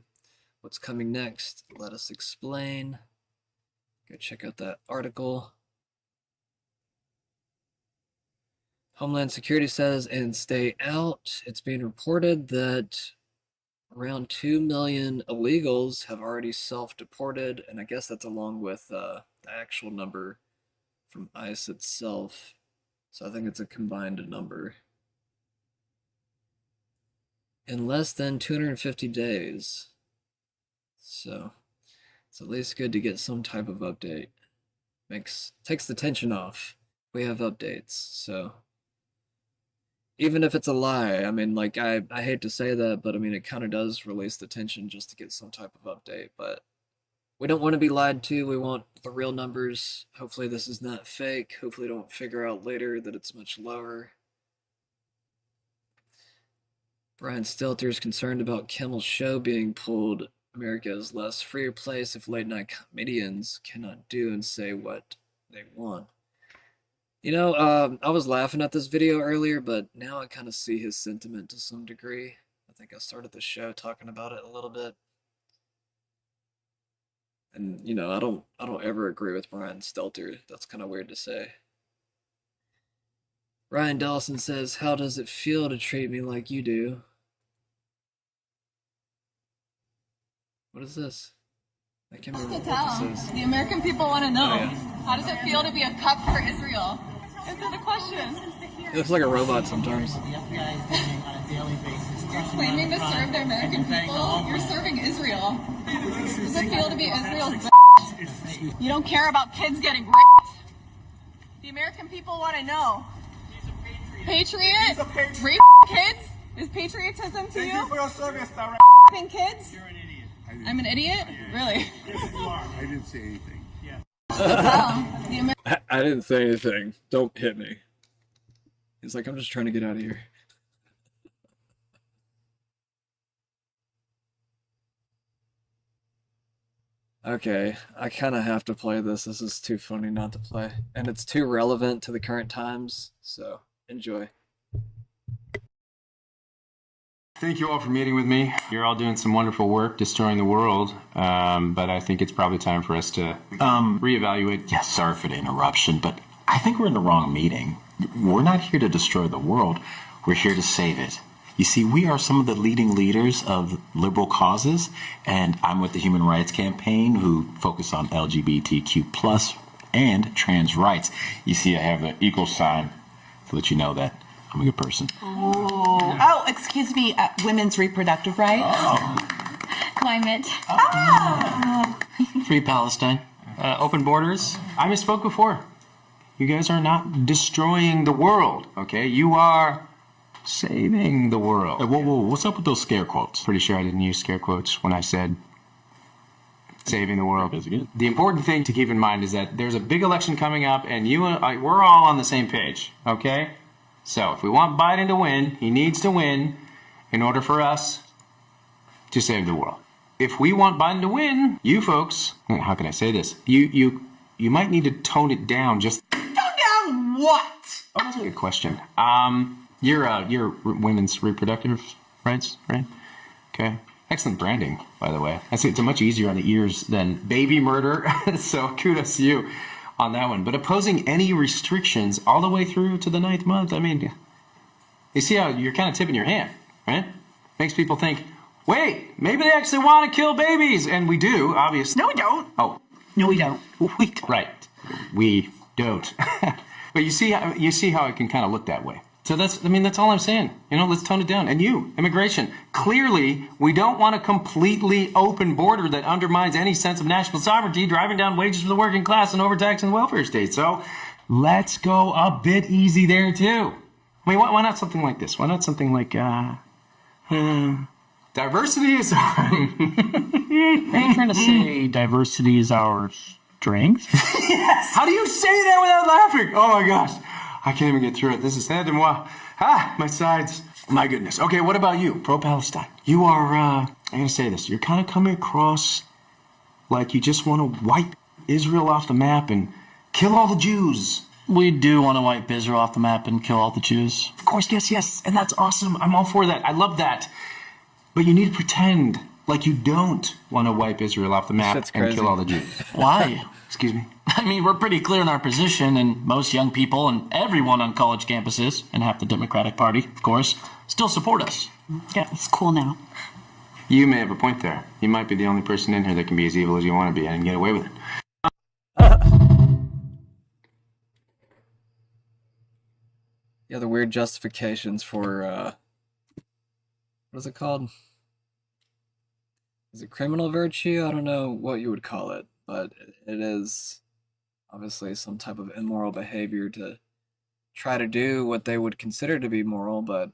What's coming next? Let us explain. Go check out that article. Homeland Security says, and stay out. It's being reported that around 2 million illegals have already self-deported, and I guess that's along with the actual number from ICE itself. So I think it's a combined number. In less than 250 days. So it's at least good to get some type of update. Takes the tension off. We have updates, so even if it's a lie, I mean, like, I hate to say that, but I mean, it kind of does release the tension just to get some type of update, but we don't want to be lied to. We want the real numbers. Hopefully this is not fake. Hopefully don't figure out later that it's much lower. Brian Stelter is concerned about Kimmel's show being pulled. America is a less freer place if late night comedians cannot do and say what they want. You know, I was laughing at this video earlier, but now I kind of see his sentiment to some degree. I think I started the show talking about it a little bit. And, you know, I don't ever agree with Brian Stelter. That's kind of weird to say. Ryan Dawson says, how does it feel to treat me like you do? What is this? I can't remember what this is. The American people want to know. Oh, yeah. How does it feel to be a cup for Israel? Answer the question. It looks like a robot sometimes. You're claiming to serve the American people. You're serving Israel. Does it feel to be Israel's bitch? You don't care about kids getting raped. The American people want to know. Patriot? Rape kids? Is patriotism to you? Thank you for your service, raping kids? You're an idiot. I'm an idiot? Really? Yes, you are. I didn't say anything. I didn't say anything. Don't hit me. He's like, I'm just trying to get out of here. Okay, I kind of have to play this. This is too funny not to play. And it's too relevant to the current times, so enjoy. Thank you all for meeting with me. You're all doing some wonderful work destroying the world, but I think it's probably time for us to reevaluate. Yes, sorry for the interruption, but I think we're in the wrong meeting. We're not here to destroy the world. We're here to save it. You see, we are some of the leading leaders of liberal causes, and I'm with the Human Rights Campaign, who focus on LGBTQ+ and trans rights. You see, I have the equal sign to let you know that I'm a good person. Oh, excuse me, women's reproductive rights? Climate. Free Palestine. Open borders. I misspoke before. You guys are not destroying the world, okay? You are saving the world. Hey, whoa, what's up with those scare quotes? Pretty sure I didn't use scare quotes when I said saving the world. The important thing to keep in mind is that there's a big election coming up, and we're all on the same page, okay? So if we want Biden to win, he needs to win in order for us to save the world. If we want Biden to win, you folks, how can I say this? You might need to tone it down just. Tone down what? Oh, that's a good question. You're women's reproductive rights, right? Okay. Excellent branding, by the way. It's much easier on the ears than baby murder, so kudos to you on that one. But opposing any restrictions all the way through to the 9th month, I mean, you see how you're kind of tipping your hand, right? Makes people think, wait, maybe they actually want to kill babies. And we do, obviously. No, we don't. Oh. No, we don't. Right. We don't. But you see how it can kind of look that way. So that's all I'm saying. Let's tone it down. And you, immigration, clearly we don't want a completely open border that undermines any sense of national sovereignty, driving down wages for the working class and overtaxing the welfare state. So let's go a bit easy there too. I mean, why not something like this? Why not something like, diversity is our... Are you trying to say diversity is our strength? Yes! How do you say that without laughing? Oh my gosh. I can't even get through it. This is fin de moi. My sides. My goodness. Okay, what about you? Pro-Palestine. You are, I'm going to say this. You're kind of coming across like you just want to wipe Israel off the map and kill all the Jews. We do want to wipe Israel off the map and kill all the Jews. Of course, yes. And that's awesome. I'm all for that. I love that. But you need to pretend like you don't want to wipe Israel off the map and kill all the Jews. Why? Excuse me. I mean, we're pretty clear in our position, and most young people and everyone on college campuses, and half the Democratic Party, of course, still support us. Yeah, it's cool now. You may have a point there. You might be the only person in here that can be as evil as you want to be and get away with it. Yeah, the weird justifications for, what is it called? Is it criminal virtue? I don't know what you would call it, but it is obviously some type of immoral behavior to try to do what they would consider to be moral, but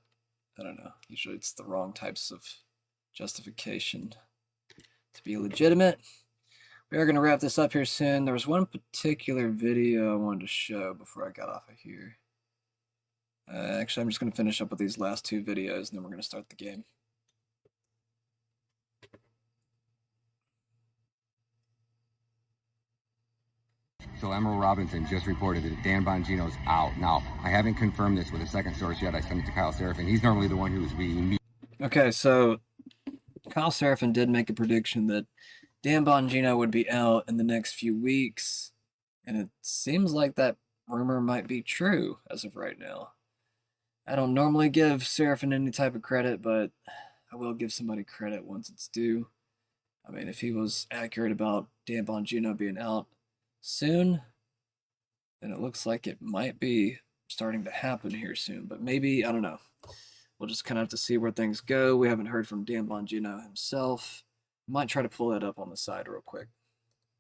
I don't know. Usually it's the wrong types of justification to be legitimate. We are going to wrap this up here soon. There was one particular video I wanted to show before I got off of here. Actually, I'm just going to finish up with these last two videos, and then we're going to start the game. So Emerald Robinson just reported that Dan Bongino's out. Now, I haven't confirmed this with a second source yet. I sent it to Kyle Seraphin. He's normally the one who's being... Okay, so Kyle Seraphin did make a prediction that Dan Bongino would be out in the next few weeks, and it seems like that rumor might be true as of right now. I don't normally give Seraphin any type of credit, but I will give somebody credit once it's due. I mean, if he was accurate about Dan Bongino being out soon, then it looks like it might be starting to happen here soon, but maybe, I don't know. We'll just kind of have to see where things go. We haven't heard from Dan Bongino himself. Might try to pull that up on the side real quick.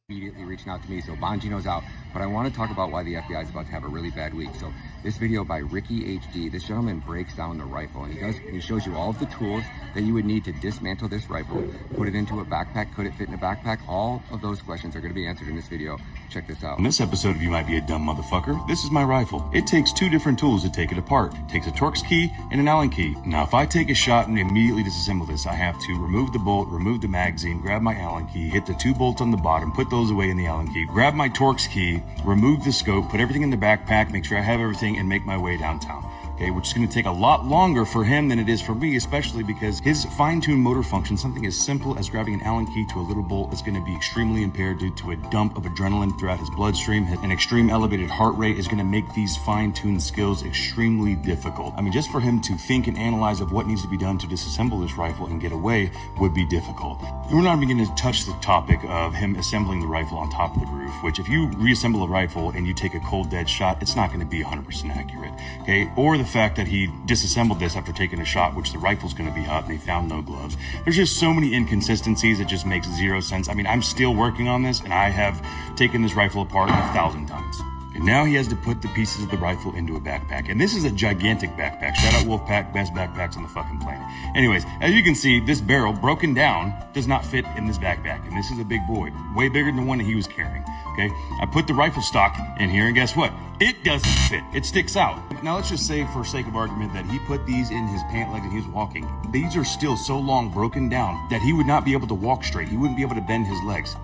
Immediately reaching out to me, so Bongino's out. But I want to talk about why the FBI is about to have a really bad week. So this video by Ricky HD, this gentleman breaks down the rifle, and he shows you all of the tools that you would need to dismantle this rifle, put it into a backpack. Could it fit in a backpack? All of those questions are going to be answered in this video. Check this out. In this episode of You Might Be a Dumb Motherfucker, this is my rifle. It takes two different tools to take it apart. It takes a Torx key and an Allen key. Now, if I take a shot and immediately disassemble this, I have to remove the bolt, remove the magazine, grab my Allen key, hit the two bolts on the bottom, put those away in the Allen key, grab my Torx key, remove the scope, put everything in the backpack, make sure I have everything, and make my way downtown. okay, which is going to take a lot longer for him than it is for me, especially because his fine-tuned motor function, something as simple as grabbing an Allen key to a little bolt, is going to be extremely impaired due to a dump of adrenaline throughout his bloodstream. An extreme elevated heart rate is going to make these fine-tuned skills extremely difficult. I mean, just for him to think and analyze of what needs to be done to disassemble this rifle and get away would be difficult. We're not even going to touch the topic of him assembling the rifle on top of the roof, which if you reassemble a rifle and you take a cold dead shot, it's not going to be 100% accurate, okay? Or the fact that he disassembled this after taking a shot, which the rifle's going to be hot and they found no gloves. There's just so many inconsistencies, it just makes zero sense. I mean, I'm still working on this, and I have taken this rifle apart 1,000 times. And now he has to put the pieces of the rifle into a backpack. And this is a gigantic backpack. Shout out Wolfpack, best backpacks on the fucking planet. Anyways, as you can see, this barrel, broken down, does not fit in this backpack. And this is a big boy, way bigger than the one that he was carrying, okay? I put the rifle stock in here, and guess what? It doesn't fit. It sticks out. Now, let's just say, for sake of argument, that he put these in his pant legs and he was walking. These are still so long broken down that he would not be able to walk straight. He wouldn't be able to bend his legs.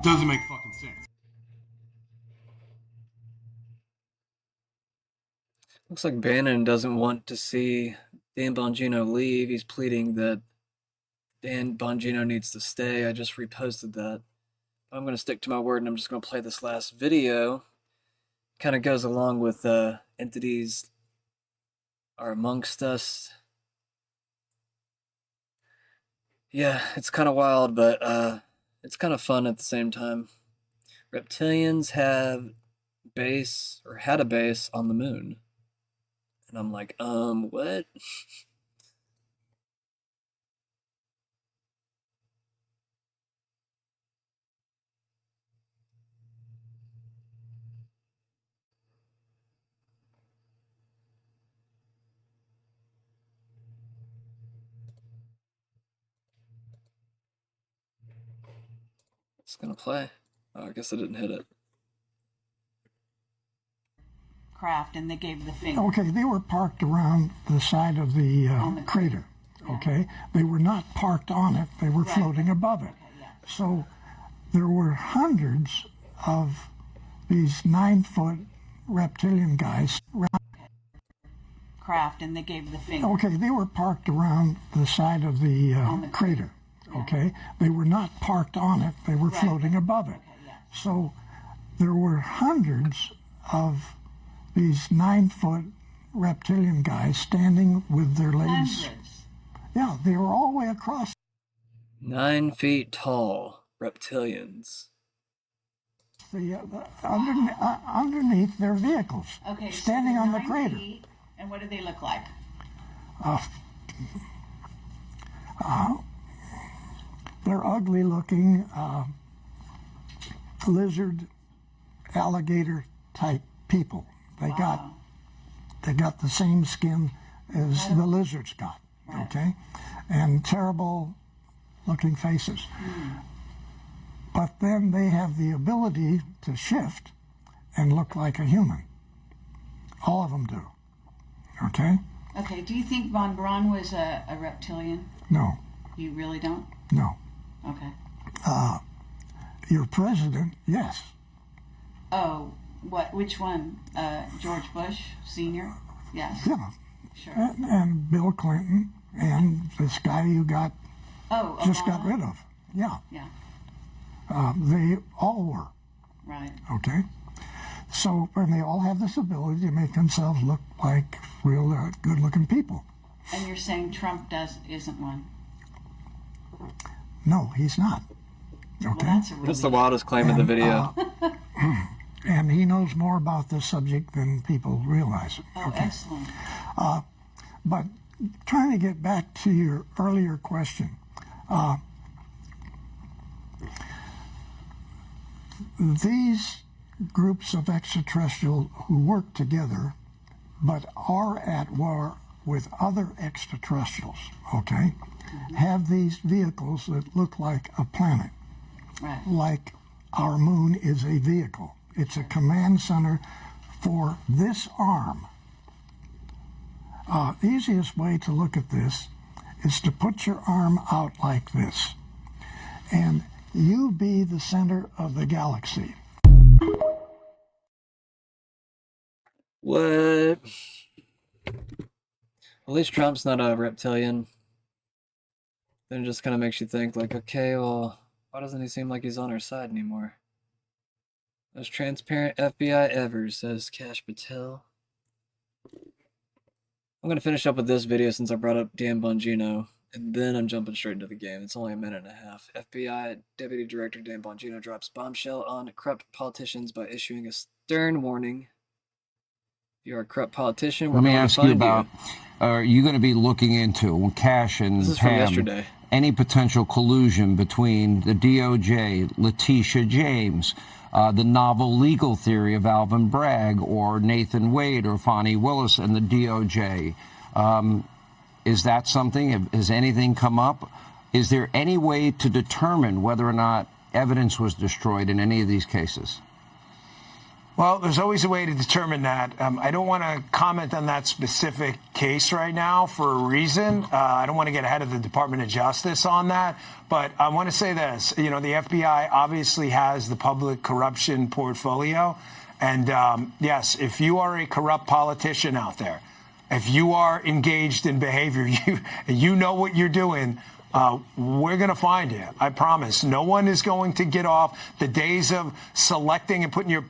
Doesn't make fucking sense. Looks like Bannon doesn't want to see Dan Bongino leave. He's pleading that Dan Bongino needs to stay. I just reposted that. I'm going to stick to my word, and I'm just going to play this last video. Kind of goes along with entities are amongst us. Yeah, it's kind of wild, but it's kind of fun at the same time. Reptilians have base, or had a base on the moon. And I'm like, what? It's gonna play. Oh, I guess I didn't hit it. Craft, and they gave the finger. Okay, they were parked around the side of the crater. Okay, they were not parked on it; they were floating above it. So there were hundreds of these 9-foot reptilian guys. Craft, and they gave the finger. Okay, they were parked around the side of the crater. Okay, they were not parked on it; they were floating above it. So there were hundreds of these 9-foot reptilian guys standing with their legs. Hundreds. Yeah, they were all the way across. 9 feet tall reptilians. Underneath their vehicles, Okay, standing so on the 9 crater. feet, and what do they look like? They're ugly-looking lizard, alligator type people. They got the same skin as the lizards got, okay, and terrible-looking faces. But then they have the ability to shift and look like a human. All of them do. Okay? Okay, do you think Von Braun was a reptilian? No. You really don't? No. Okay. Your president, yes. Oh, what? Which one? George Bush Sr.? Yes. Yeah. Sure. And Bill Clinton and this guy you got just got rid of. Yeah. Yeah. They all were. Right. Okay. So, and they all have this ability to make themselves look like real good-looking people. And you're saying Trump isn't one? No, he's not. Okay. Well, that's the wildest claim in the video. And he knows more about this subject than people realize. Oh, okay. Excellent. But trying to get back to your earlier question, these groups of extraterrestrial who work together but are at war with other extraterrestrials, okay, have these vehicles that look like a planet. Right. Like our moon is a vehicle. It's a command center for this arm. Easiest way to look at this is to put your arm out like this, and you be the center of the galaxy. What? At least Trump's not a reptilian. Then it just kind of makes you think, like, okay, well, why doesn't he seem like he's on our side anymore? Most transparent FBI ever, says Cash Patel. I'm going to finish up with this video since I brought up Dan Bongino, and then I'm jumping straight into the game. It's only a minute and a half. FBI Deputy Director Dan Bongino drops bombshell on corrupt politicians by issuing a stern warning. If you're a corrupt politician, we're Let me going to ask you find about, are you going to be looking into, Cash and This is from Pam, yesterday. any potential collusion between the DOJ, Letitia James, the novel legal theory of Alvin Bragg, or Nathan Wade, or Fonnie Willis, and the DOJ? Is that something? Has anything come up? Is there any way to determine whether or not evidence was destroyed in any of these cases? Well, there's always a way to determine that. I don't want to comment on that specific case right now for a reason. I don't want to get ahead of the Department of Justice on that. But I want to say this. You know, the FBI obviously has the public corruption portfolio. And yes, if you are a corrupt politician out there, if you are engaged in behavior, you know what you're doing, we're going to find you. I promise. No one is going to get off. The days of selecting and putting your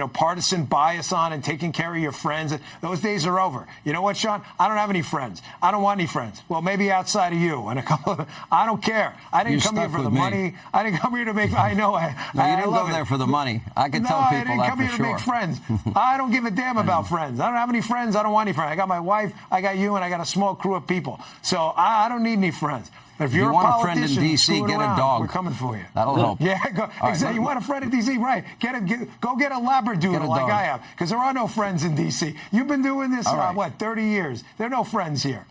partisan bias on and taking care of your friends, those days are over. You know what, Sean? I don't have any friends. I don't want any friends. Well, maybe outside of you and a couple of, I don't care. I didn't come here for the money. I didn't come here to make, I know. No, you didn't go there for the money. I can tell people that for sure. No, I didn't come here to make friends. I don't give a damn about friends. I don't have any friends. I don't want any friends. I got my wife, I got you, and I got a small crew of people. So I don't need any friends. If you you're want a a friend in D.C., get a dog. We're coming for you. That'll help. Yeah, exactly. You want a friend in D.C., right? Go get a Labradoodle like I have, because there are no friends in D.C. You've been doing this, what, 30 years? There are no friends here.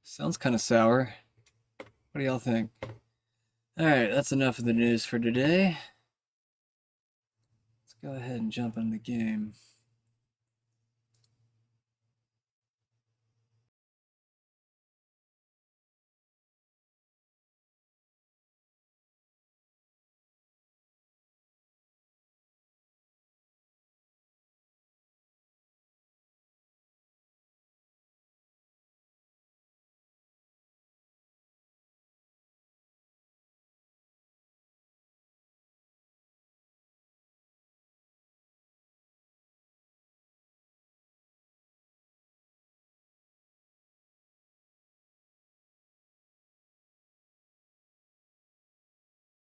Sounds kind of sour. What do y'all think? All right, that's enough of the news for today. Let's go ahead and jump in the game.